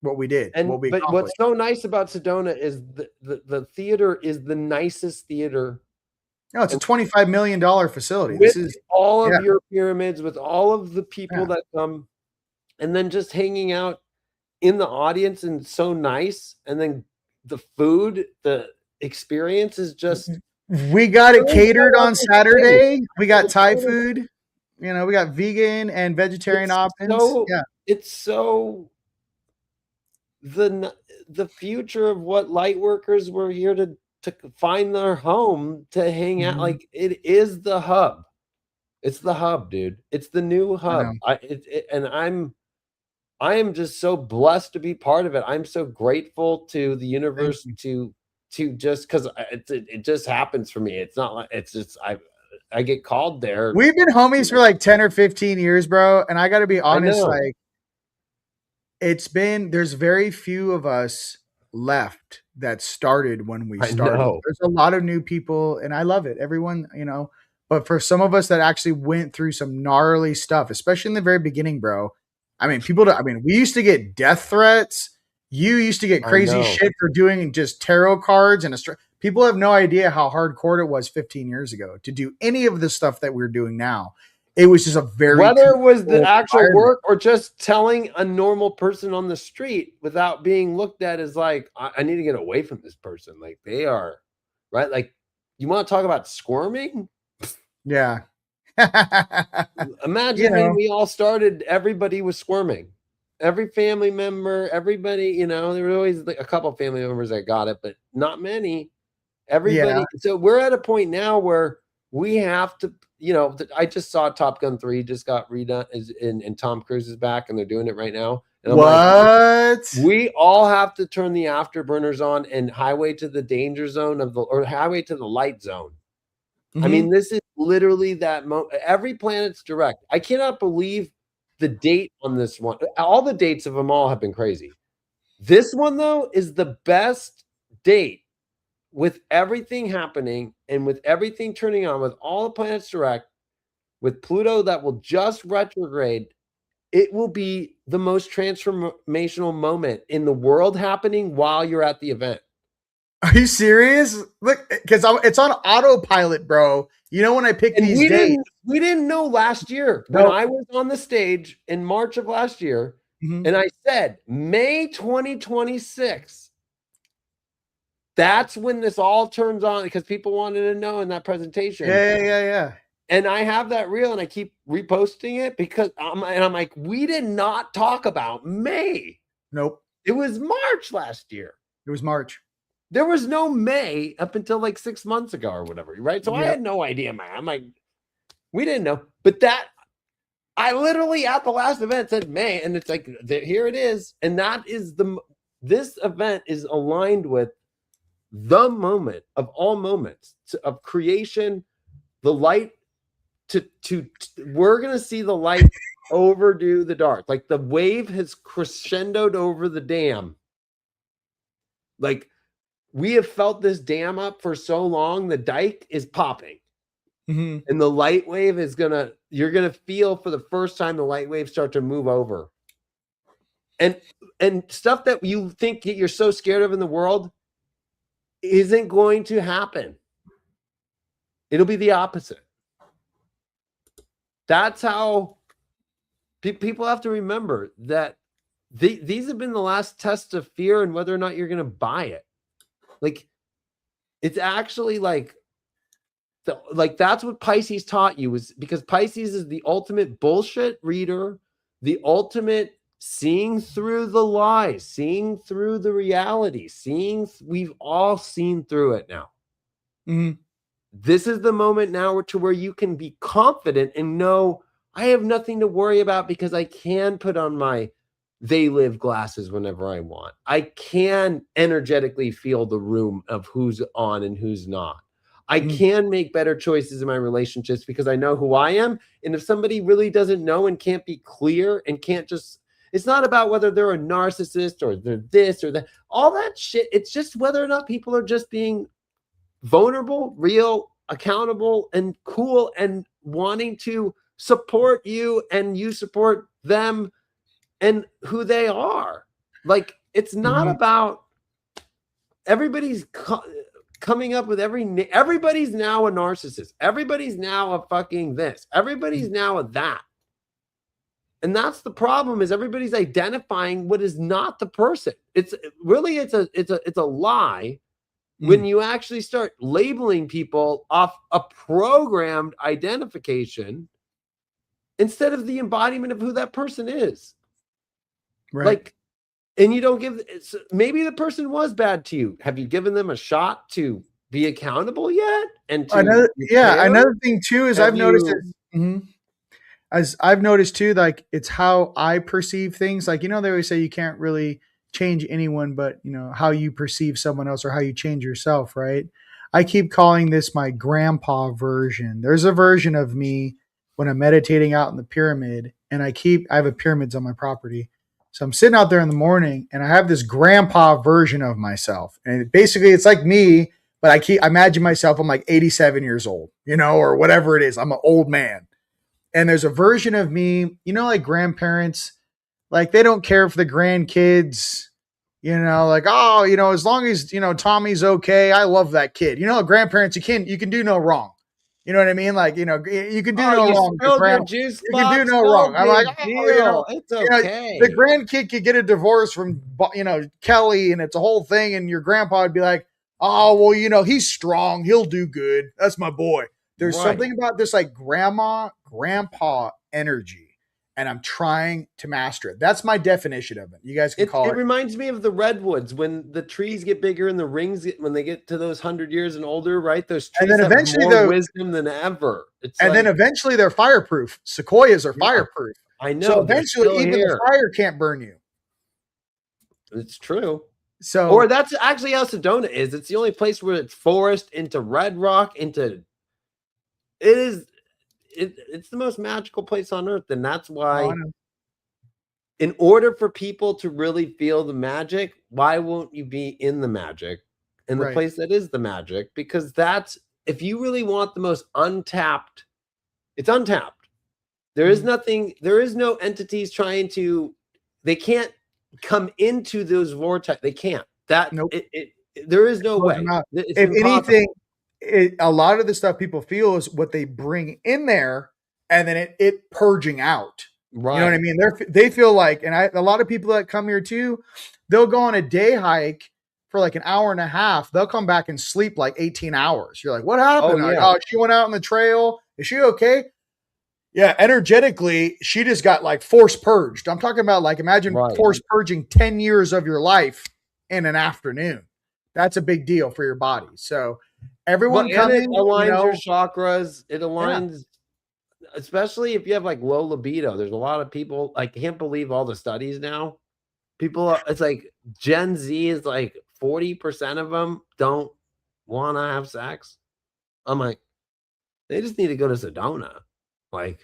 what we did. But what's so nice about Sedona is the theater is the nicest theater. No, it's a $25 million facility. This is all of your pyramids, with all of the people that come, and then just hanging out in the audience, and so nice. And then the food, the experience is just We got it catered on It's Saturday. We got Thai catered. food. You know, we got vegan and vegetarian options. so Yeah. it's so the future of what light workers were here to find their home to hang out. Mhm. Like it is the hub. It's the hub, dude. It's the new I know. hub. And I am just so blessed to be part of it. I'm so grateful to the universe you. to just because it just happens for me. It's not like it's just I get called there. We've been homies for like 10 or 15 years, bro. And I got to be honest, know. like, there's very few of us left that started when we I started. know. There's a lot of new people, and I love it. Everyone, you know, but for some of us that actually went through some gnarly stuff, especially in the very beginning, bro. I mean, we used to get death threats. You used to get I crazy know. shit for doing just tarot cards and people have no idea how hardcore it was 15 years ago to do any of the stuff that we're doing now. It was just a very whether it was the controlled actual environment. work or just telling a normal person on the street without being looked at as like, I need to get away from this person. Like they are, right? Like you want to talk about squirming? Yeah. Imagine You know. when we all started, everybody was squirming. Every family member, everybody, you know, there were always like a couple of family members that got it, but not many. Everybody. Yeah. So we're at a point now where we have to, you know, I just saw Top Gun 3 just got redone and Tom Cruise is back and they're doing it right now. And I'm what? like, we all have to turn the afterburners on and highway to the danger zone or highway to the light zone. I mean, this is literally that every planet's direct. I cannot believe the date on this one. All the dates of them all have been crazy. This one, though, is the best date with everything happening and with everything turning on, with all the planets direct, with Pluto that will just retrograde. It will be the most transformational moment in the world happening while you're at the event. Are you serious? Look, because it's on autopilot, bro. You know when I pick these dates. We didn't know last year when I was on the stage in March of last year, and I said May 2026. That's when this all turns on because people wanted to know in that presentation. Yeah. And I have that reel, and I keep reposting it because I'm like, we did not talk about May. Nope. It was March last year. It was March. There was no May up until like 6 months ago or whatever, right? So I had no idea, man. I'm like, we didn't know. But I literally at the last event said May, and it's like, here it is. And that is this event is aligned with the moment of all moments of creation, the light we're going to see the light overdo the dark. Like the wave has crescendoed over the dam. Like, we have felt this dam up for so long, the dike is popping. And the light wave is you're going to feel for the first time the light wave start to move over. And stuff that you think you're so scared of in the world isn't going to happen. It'll be the opposite. That's how people have to remember that these have been the last tests of fear and whether or not you're going to buy it. Like, it's actually like that's what Pisces taught you, is because Pisces is the ultimate bullshit reader, the ultimate seeing through the lies, seeing through the reality, we've all seen through it now. This is the moment now to where you can be confident and know I have nothing to worry about because I can put on my they live glasses whenever I want. I can energetically feel the room of who's on and who's not. I can make better choices in my relationships because I know who I am. And if somebody really doesn't know and can't be clear and can't just, it's not about whether they're a narcissist or they're this or that, all that shit. It's just whether or not people are just being vulnerable, real, accountable, and cool and wanting to support you and you support them and who they are. Like, it's not about everybody's coming up with everybody's now a narcissist. Everybody's now a fucking this. Everybody's now a that. And that's the problem, is everybody's identifying what is not the person. It's a lie when you actually start labeling people off a programmed identification instead of the embodiment of who that person is. Right. Like, and you don't give, maybe the person was bad to you. Have you given them a shot to be accountable yet? And to another thing too is I've noticed as I've noticed too, like it's how I perceive things. Like, they always say you can't really change anyone, but how you perceive someone else or how you change yourself, right? I keep calling this my grandpa version. There's a version of me when I'm meditating out in the pyramid, and I have pyramids on my property. So I'm sitting out there in the morning and I have this grandpa version of myself. And basically it's like me, but I imagine myself, I'm like 87 years old, or whatever it is. I'm an old man. And there's a version of me, like grandparents, like they don't care for the grandkids, like, oh, as long as, Tommy's okay. I love that kid. Grandparents, you can do no wrong. You know what I mean? Like, you can do no wrong. You can do no wrong. I'm like, it's okay. The grandkid could get a divorce from, Kelly, and it's a whole thing. And your grandpa would be like, oh, well, he's strong. He'll do good. That's my boy. There's something about this like grandpa energy. And I'm trying to master it. That's my definition of it. You guys can call it. It reminds me of the redwoods when the trees get bigger and the rings when they get to those 100 years and older, right? Those trees have more wisdom than ever. Then eventually they're fireproof. Sequoias are fireproof. I know. So eventually even the fire can't burn you. It's true. So, or that's actually how Sedona is. It's the only place where it's forest into red rock it's the most magical place on earth. And that's why in order for people to really feel the magic, why won't you be in the magic in the place that is the magic? Because if you really want the most untapped, it's untapped. There is no entities they can't come into those vortex. They can't. There is no way. If anything, a lot of the stuff people feel is what they bring in there, and then it purging out. Right. You know what I mean? They feel like, and a lot of people that come here too, they'll go on a day hike for like an hour and a half. They'll come back and sleep like 18 hours. You're like, what happened? Oh, yeah. Like, she went out on the trail. Is she okay? Yeah, energetically, she just got like force purged. I'm talking about like, imagine force purging 10 years of your life in an afternoon. That's a big deal for your body. So everyone coming, it aligns your chakras. It aligns, especially if you have like low libido. There's a lot of people, I can't believe all the studies now. It's like Gen Z is like 40% of them don't want to have sex. I'm like, they just need to go to Sedona. Like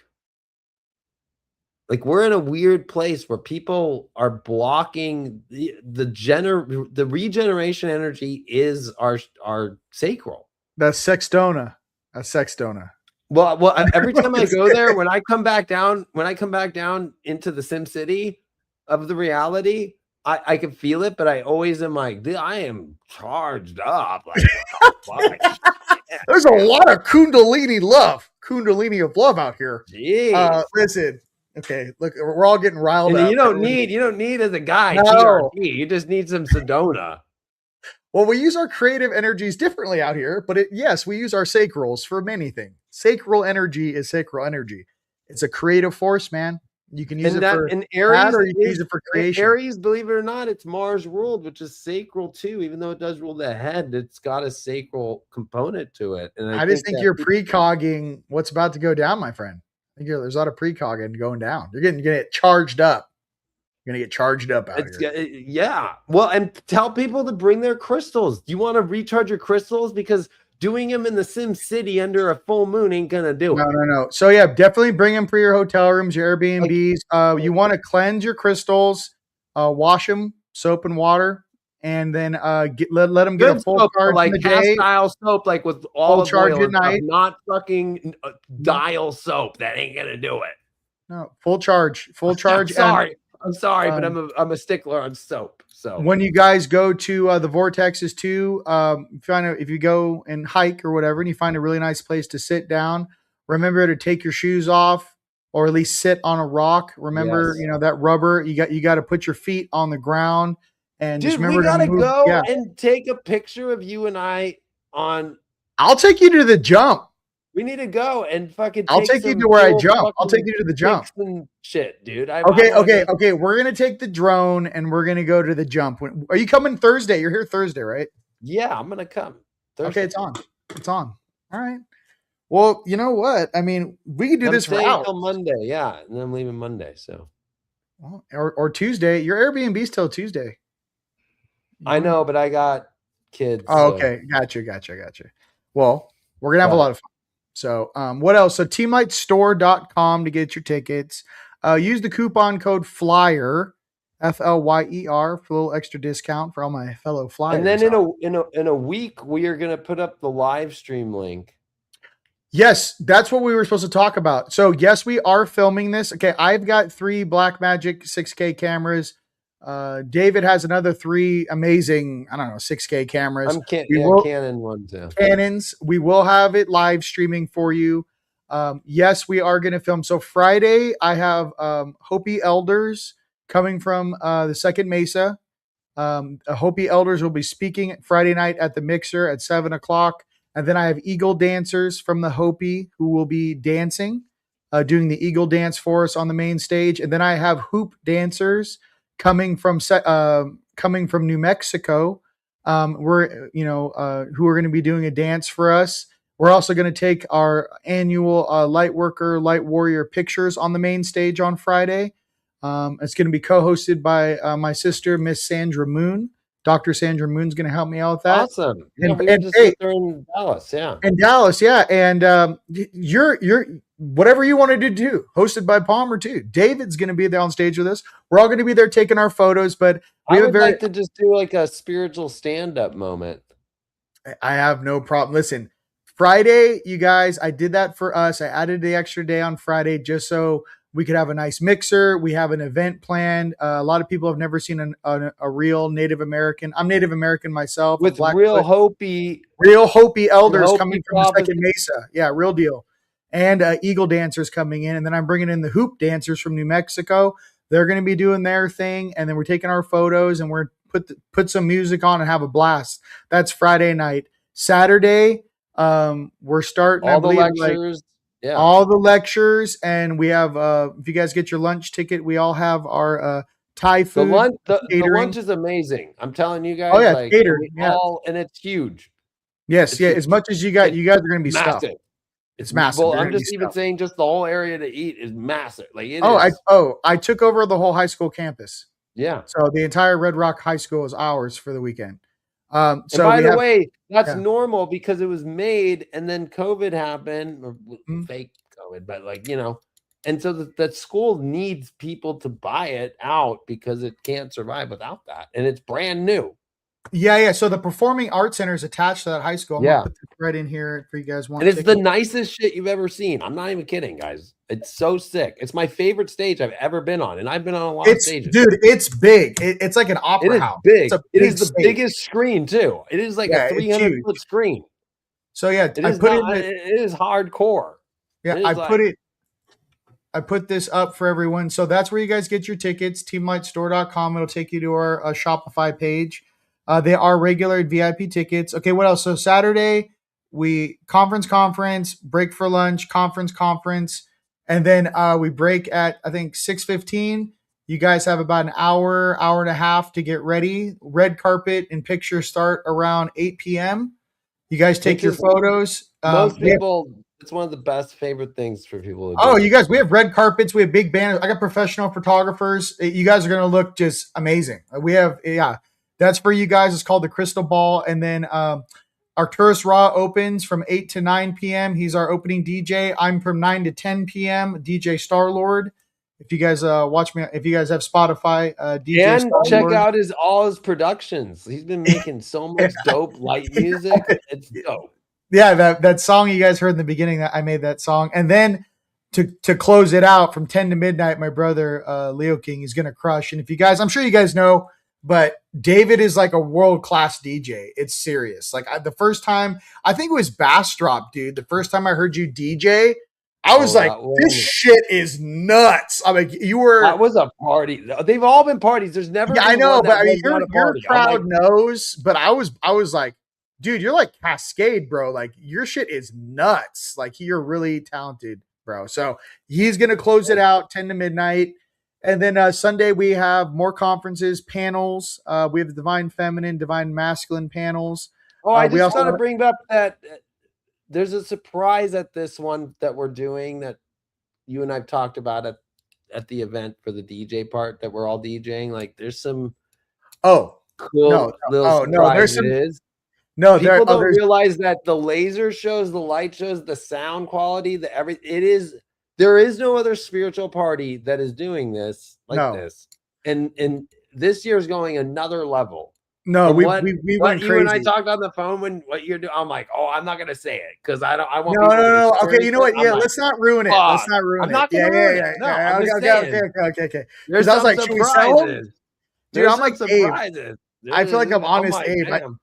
we're in a weird place where people are blocking the regeneration energy is our sacral. That's Sextona. Well, every time I go there, when I come back down into the Sim City of the reality, I can feel it, but I always am like, I am charged up. Like, there's a lot of Kundalini of love out here. Listen, okay, look, we're all getting riled up. You don't need as a guy TRT. You just need some Sedona. Well, we use our creative energies differently out here, but yes, we use our sacrals for many things. Sacral energy is sacral energy. It's a creative force, man. You can use it for Aries, or you can use it for creation. Aries, believe it or not, it's Mars ruled, which is sacral too. Even though it does rule the head, it's got a sacral component to it. And I just think you're precogging what's about to go down, my friend. I think there's a lot of precogging going down. You're gonna get charged up. You're gonna get charged up out here. Yeah. Well, and tell people to bring their crystals. Do you want to recharge your crystals? Because doing them in the Sim City under a full moon ain't gonna do it. No. So yeah, definitely bring them for your hotel rooms, your Airbnbs. You want to cleanse your crystals, wash them, soap and water, and then let them get a full charge like in the day. Style soap, like with all full charge at night. Not fucking dial soap. That ain't gonna do it. No, full charge. I'm sorry, but I'm a stickler on soap. So when you guys go to the vortexes too, if you go and hike or whatever, and you find a really nice place to sit down, remember to take your shoes off or at least sit on a rock. Remember, that rubber. You got to put your feet on the ground And Dude, just we remember to gotta move. go Yeah, and take a picture of you and I on. I'll take you to the jump. We need to go and fucking I'll take take you some to where I cool jump. I'll take fucking you to the jump. pics and shit, dude. I Okay, wanna okay, go. okay. We're gonna take the drone and we're gonna go to the jump. Are you coming Thursday? You're here Thursday, right? Yeah, I'm gonna come Okay, Thursday. it's on. It's on. All right. Well, you know what? I mean, we could do I'm this for staying hours. till Monday, yeah, and I'm leaving Monday. So Well, or Tuesday. Your Airbnb's till Tuesday. I know, but I got kids. Oh, so- okay. Gotcha. Well, we're gonna have a But- lot of fun. So, what else? So, teamlightstore.com to get your tickets. Use the coupon code FLYER, FLYER, for a little extra discount for all my fellow flyers. And then in a week, we are gonna put up the live stream link. Yes, that's what we were supposed to talk about. So, yes, we are filming this. Okay, I've got 3 Blackmagic 6K cameras. David has another 3 amazing, 6K cameras. I'm Canon one too. Canons. We will have it live streaming for you. Yes, we are going to film. So Friday, I have Hopi elders coming from the Second Mesa. Hopi elders will be speaking Friday night at the Mixer at 7:00. And then I have Eagle dancers from the Hopi who will be dancing, doing the Eagle dance for us on the main stage. And then I have hoop dancers coming from New Mexico. Who are going to be doing a dance for us. We're also going to take our annual Light Warrior pictures on the main stage on Friday. It's going to be co-hosted by my sister, Miss Sandra Moon. Dr. Sandra Moon's going to help me out with that. Awesome. And, Yeah, we just there in Dallas, yeah. In Dallas, yeah. And you're whatever you wanted to do, hosted by Palmer too. David's going to be there on stage with us. We're all going to be there taking our photos, but I would like to just do like a spiritual stand-up moment. I have no problem. Listen, Friday, you guys, I did that for us. I added the extra day on Friday just so we could have a nice mixer. We have an event planned. A lot of people have never seen a real Native American. I'm Native American myself. With real Hopi elders Hopi coming from the Second Mesa. Yeah, real deal. And Eagle dancers coming in. And then I'm bringing in the hoop dancers from New Mexico. They're going to be doing their thing. And then we're taking our photos and we're put some music on and have a blast. That's Friday night. Saturday, we're starting all the lectures. Yeah. All the lectures, and we have if you guys get your lunch ticket, we all have our Thai food. The lunch is amazing. I'm telling you guys. Oh yeah, catered. Yeah. And it's huge. Yes, yeah. As much as you got, you guys are going to be massive. Stuffed. It's massive. Well, I'm just even saying, just the whole area to eat is massive. Like it is. I took over the whole high school campus. Yeah. So the entire Red Rock High School is ours for the weekend. So by the way, that's normal because it was made and then COVID happened, or fake COVID, but and so that school needs people to buy it out because it can't survive without that, and it's brand new. Yeah. So the Performing Arts Center is attached to that high school. I'm gonna put this right in here for you guys. And it's the nicest shit you've ever seen. I'm not even kidding, guys. It's so sick. It's my favorite stage I've ever been on, and I've been on a lot of stages. Dude, it's big. It's like an opera house. Big. It is the biggest screen too. It is like a 300-foot screen. So yeah, it is hardcore. Yeah, I put this up for everyone. So that's where you guys get your tickets. TeamLightStore.com. It'll take you to our Shopify page. They are regular VIP tickets. Okay, what else? So Saturday, we conference, break for lunch, conference, and then we break at I think 6:15. You guys have about an hour and a half to get ready. Red carpet and pictures start around 8 p.m. You guys take your photos. Most people, it's one of the best favorite things for people to do. Oh, you guys, we have red carpets. We have big banners. I got professional photographers. You guys are going to look just amazing. We have, that's for you guys. It's called the Crystal Ball. And then Arcturus Raw opens from 8 to 9 p.m. He's our opening DJ. I'm from 9 to 10 p.m. DJ Starlord. If you guys watch me, if you guys have Spotify, DJ and Starlord. Check out all his productions. He's been making so much dope light music. It's dope. Yeah, that song you guys heard in the beginning, that I made that song. And then to close it out from 10 to midnight, my brother Leo King is going to crush. And if you guys, I'm sure you guys know, but David is like a world-class DJ. It's serious. Like the first time, I think it was Bass Drop, dude. The first time I heard you DJ, I was Oh, like, that one- this shit is nuts. I'm like, you were. That was a party. They've all been parties. There's never Yeah, I been know, one but that I mean, was not a your party. I'm crowd like, knows. But I was like, dude, you're like Cascade, bro. Like your shit is nuts. Like you're really talented, bro. So he's gonna close it out 10 to midnight. And then Sunday we have more conferences, panels. We have the Divine Feminine, Divine Masculine panels. oh, I we just also got to bring up that there's a surprise at this one that we're doing that you and I've talked about at the event for the DJ part that we're all DJing. Like, there's some oh cool no, little no, there's some surprises. no People don't there's realize that the laser shows, the light shows, the sound quality, there is no other spiritual party that is doing this like No. this. And this year's going another level. no From we what went you and I crazy. talked on the phone when what you're doing, I'm like, oh, I'm not gonna say it because I want No, people to no. experience Okay, you know what? it. I'm Yeah, like, let's not ruin it. Let's fuck, not ruin I'm it. not Yeah, gonna ruin it. No, I'm okay, just okay, saying. okay. There's Because I was some like, should we sell 'em? surprises. Dude, There's I'm some like Abe. surprises. I feel like I'm honest, like, Abe. damn.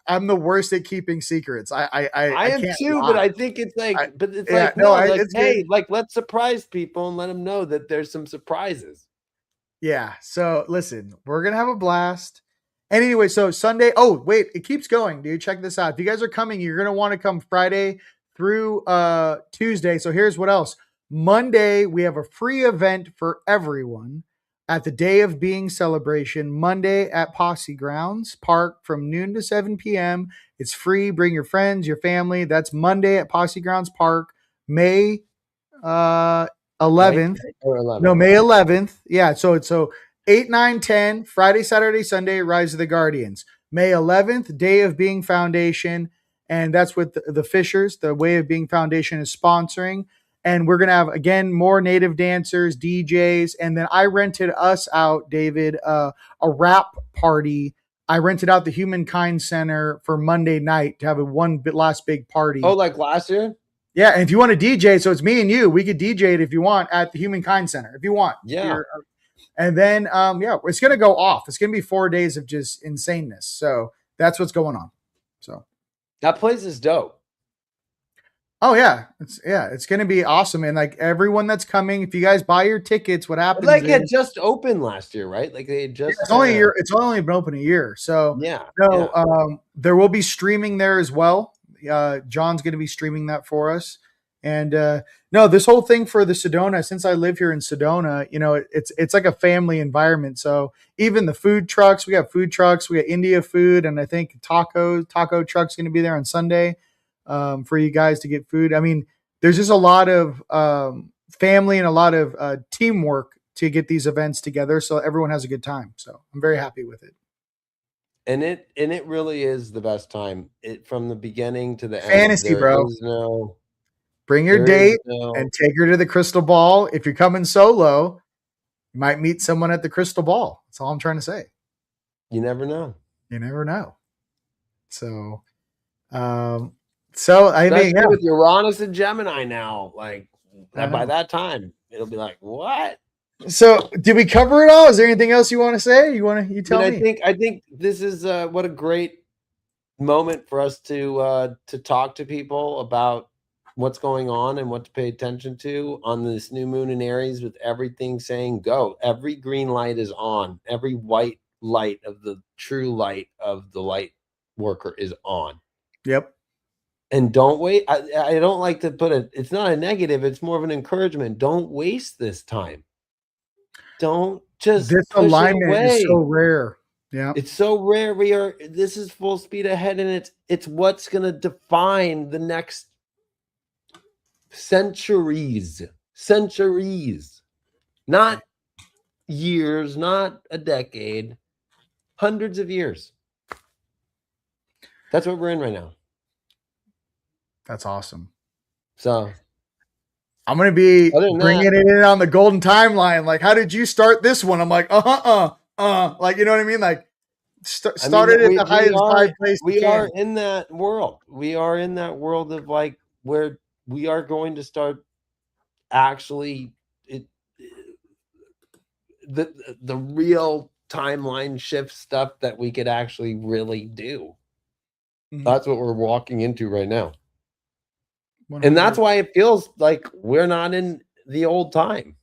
I'm the worst at keeping secrets. I am can't too, lie. but I think it's like, I- but it's yeah, like, no, no, I- like, it's hey, good. like, let's surprise people and let them know that there's some surprises. Yeah. So listen, we're gonna have a blast. And anyway, so Sunday. Oh, wait, it keeps going, dude. Check this out. If you guys are coming, you're gonna want to come Friday through Tuesday. So here's what else. Monday, we have a free event for everyone at the Day of Being celebration, Monday at Posse Grounds Park from noon to 7 p.m. It's free. Bring your friends, your family. That's Monday at Posse Grounds Park, May 11th. Or 11. No, May 11th. Yeah, so 8, 9, 10, Friday, Saturday, Sunday, Rise of the Guardians. May 11th, Day of Being Foundation, and that's with the Fishers. The Way of Being Foundation is sponsoring. And we're going to have, again, more native dancers, DJs. And then I rented us out, David, a rap party. I rented out the Humankind Center for Monday night to have last big party. Oh, like last year? Yeah, and if you want to DJ, so it's me and you, we could DJ it if you want at the Humankind Center, if you want. Yeah. And then, it's going to go off. It's going to be 4 days of just insaneness. So that's what's going on. So That place is dope. oh yeah, it's going to be awesome. And like everyone that's coming, if you guys buy your tickets, what happens? Like, it is, just opened last year, right? Like, they had just. it's only a year. It's only been open a year. So Yeah. no, yeah. there will be streaming there as well. John's going to be streaming that for us. And no, this whole thing for the Sedona, since I live here in Sedona, it's like a family environment. So even the food trucks, we got India food, and I think taco truck's going to be there on Sunday for you guys to get food. I mean, there's just a lot of family and a lot of teamwork to get these events together, so everyone has a good time. So I'm very happy with it. And it really is the best time. It from the beginning to the end. Fantasy, bro. Bring your date and take her to the Crystal Ball. If you're coming solo, you might meet someone at the Crystal Ball. That's all I'm trying to say. You never know. You never know. So, I mean, yeah. With Uranus and Gemini now, like I by know. that time, it'll be like, what? So, did we cover it all? Is there anything else you want to say? You tell me. I think this is what a great moment for us to talk to people about what's going on and what to pay attention to on this new moon in Aries, with everything saying go. Every green light is on. Every white light of the true light of the light worker is on. Yep. And don't wait. I don't like to put it's not a negative. It's more of an encouragement. Don't waste this time. Don't just This push it alignment away. is so rare. Yeah. It's so rare. This is full speed ahead, and it's what's going to define the next centuries, not years, not a decade, hundreds of years. That's what we're in right now. That's awesome. So I'm going to be Other than bringing it in on the golden timeline. Like, how did you start this one? I'm like, like, you know what I mean? Like, started at the highest high place. We are in that world. We are in that world of like where we are going to start actually the real timeline shift stuff that we could actually really do. Mhm. That's what we're walking into right now. And that's why it feels like we're not in the old time.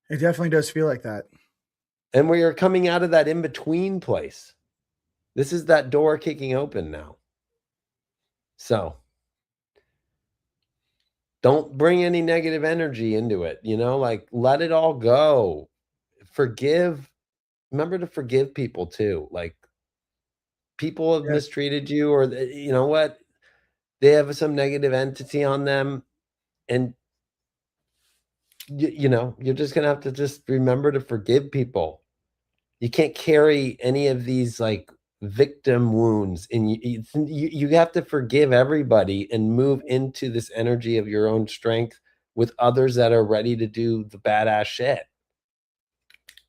It definitely does feel like that. And we are coming out of that in-between place. This is that door kicking open now. So don't bring any negative energy into it, you know, like let it all go. Forgive. Remember to forgive people too. Like people have mistreated you, or you know what? They have some negative entity on them. And you know, you're just going to have to just remember to forgive people. You can't carry any of these like victim wounds, and you have to forgive everybody and move into this energy of your own strength with others that are ready to do the badass shit.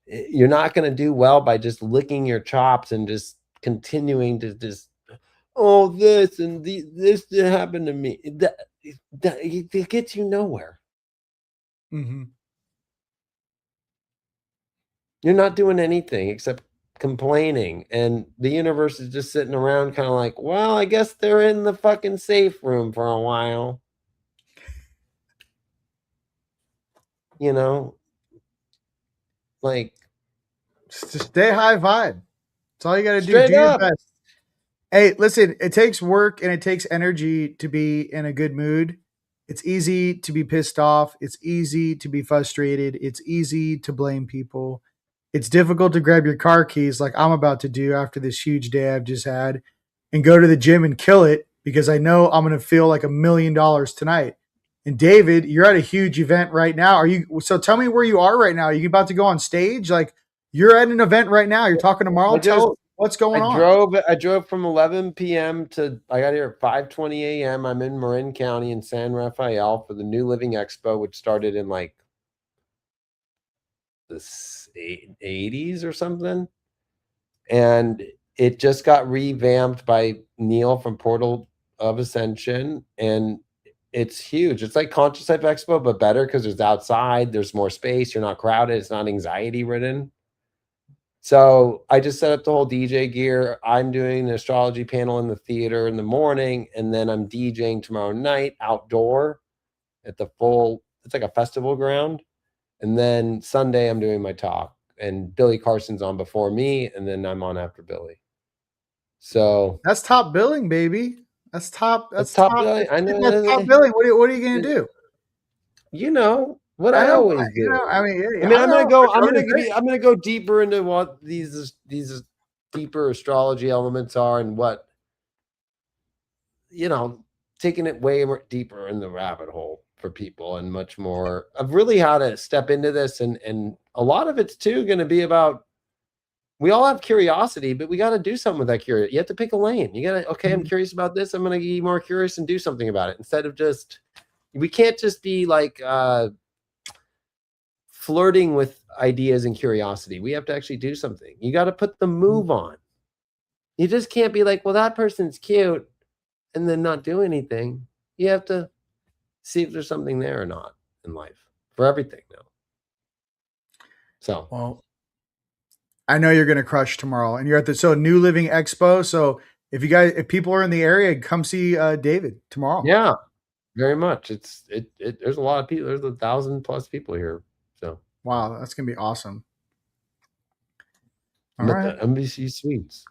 You're not going to do well by just licking your chops and just continuing to just, oh, this and this happened to me. It gets you nowhere. Mm-hmm. You're not doing anything except complaining, and the universe is just sitting around kind of like, well, I guess they're in the fucking safe room for a while. You know, like, just stay high vibe. That's all you got to do. Straight Do your up. best. Hey, listen, it takes work and it takes energy to be in a good mood. It's easy to be pissed off. It's easy to be frustrated. It's easy to blame people. It's difficult to grab your car keys like I'm about to do after this huge day I've just had and go to the gym and kill it because I know I'm going to feel like $1 million tonight. And David, you're at a huge event right now. Are you? So tell me where you are right now. Are you about to go on stage? Like you're at an event right now. You're talking tomorrow. Tell us what's going on. I drove from 11 p.m. to, I got here at 5:20 a.m. I'm in Marin County in San Rafael for the New Living Expo, which started in like the 80s or something. And it just got revamped by Neil from Portal of Ascension. And it's huge. It's like Conscious Life Expo, but better because it's outside. There's more space. You're not crowded. It's not anxiety ridden. So I just set up the whole DJ gear. I'm doing an astrology panel in the theater in the morning, and then I'm DJing tomorrow night outdoor at the full, it's like a festival ground. And then Sunday I'm doing my talk, and Billy Carson's on before me, and then I'm on after Billy. So that's top billing, baby. That's top billing. I know that's top billing. What are you gonna do? You know what I always do. You know, I mean, I'm gonna go deeper into what these deeper astrology elements are, and what, you know, taking it way more deeper in the rabbit hole for people, and much more of really how to step into this, and a lot of it's too going to be about, we all have curiosity, but we got to do something with that curiosity. You have to pick a lane. You got to, okay, I'm curious about this. I'm going to get more curious and do something about it, instead of just, we can't just be like flirting with ideas and curiosity. We have to actually do something. You got to put the move on. You just can't be like, well, that person's cute, and then not do anything. You have to see if there's something there or not in life for everything now. So, well, I know you're going to crush tomorrow, and you're at the New Living Expo. So if people are in the area, come see David tomorrow. Yeah, very much. There's a lot of people. There's 1,000+ people here. So wow, that's going to be awesome. All right, the NBC Suites.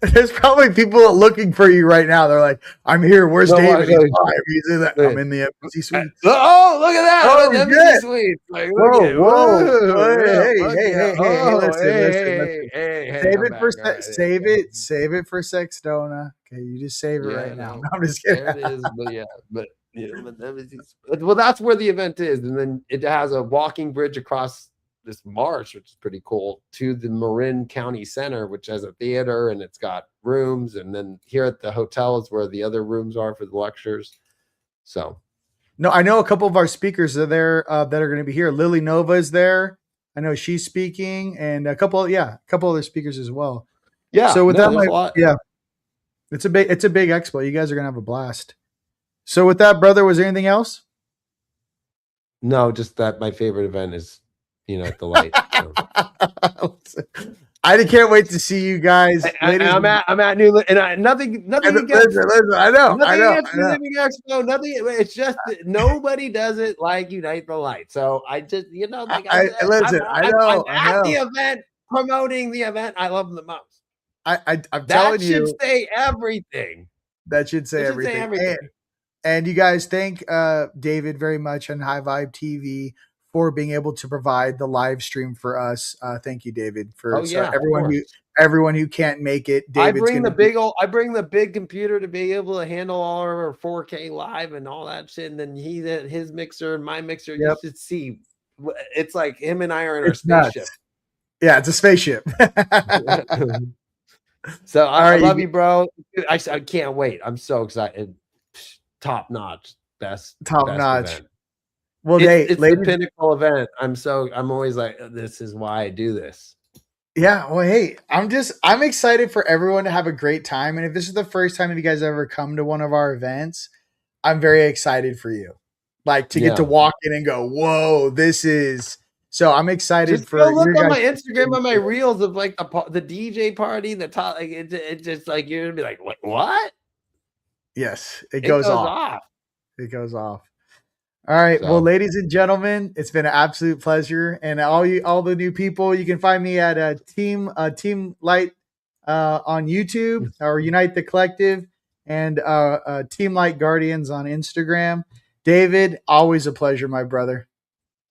There's probably people looking for you right now. They're like, I'm here. Where's David? I'm in the embassy suite. Oh, look at that. Oh, I'm in the embassy suite. Like, Hey, save it for Sedona. Okay, you just save it right now. No, I'm just kidding. There it is, well, that's where the event is, and then it has a walking bridge across this marsh, which is pretty cool, to the Marin County Center, which has a theater, and it's got rooms, and then here at the hotel is where the other rooms are for the lectures. So no, I know a couple of our speakers are there that are going to be here. Lily Nova is there. I know she's speaking, and a couple other speakers as well. Yeah. So with that, it's a big expo. You guys are going to have a blast. So with that, brother, was there anything else? No, just that my favorite event is, at the light. So. I can't wait to see you guys. I'm at New, and nothing against. Listen, I know. Against the Living Expo. Nothing. It's just that nobody does it like Unite the Light. So I just, like I said, I'm at the event promoting the event I love the most. I'm telling you, that should say everything. That should say everything. And you guys thank David very much on High Vibe TV for being able to provide the live stream for us. Thank you, David, for everyone who can't make it. David's I bring the big computer to be able to handle all our 4K live and all that shit. And then his mixer and my mixer. You should see. It's like him and I are in our spaceship. Nuts. Yeah, it's a spaceship. So I love you, bro. I can't wait. I'm so excited. Top notch, best event. Well, it's the pinnacle event. I'm always like, this is why I do this. Yeah. Well, hey, I'm excited for everyone to have a great time. And if this is the first time you guys ever come to one of our events, I'm very excited for you. Like to get to walk in and go, whoa, this is. So I'm excited just for go look on my Instagram on my reels of like the DJ party, the top. Like it's just like you're gonna be like, what? Yes, it goes off. It goes off. All right. So. Well, ladies and gentlemen, it's been an absolute pleasure. And all the new people, you can find me at TeamLight on YouTube or Unite the Collective and TeamLight Guardians on Instagram. David, always a pleasure, my brother.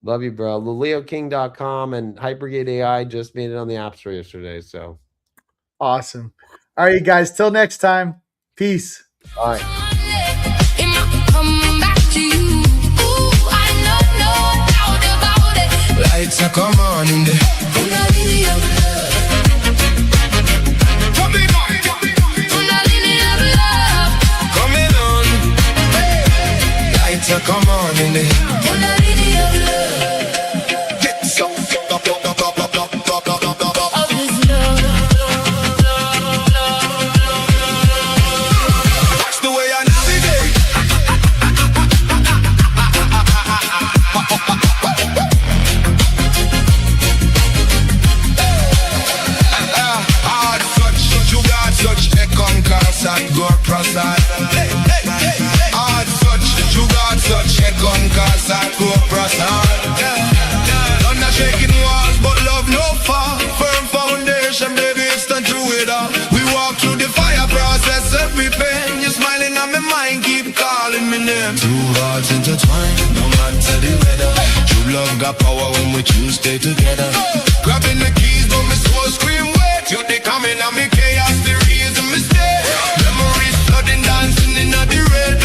Love you, bro. LeoKing.com and Hypergate AI just made it on the App Store yesterday. So awesome. All right, you guys. Till next time. Peace. All right. Lights are come on in the coming on. Lights are come on in the shaking walls, but love no fall. Firm foundation, baby, stand through it all. We walk through the fire process, every pain. You're smiling on my mind, keep calling me name. Two hearts intertwined, no matter the weather. True love got power when we choose stay together. Grabbing the keys, but my soul scream wait. You they coming on me chaos, the reason mistake. Memories flooding, dancing in the red.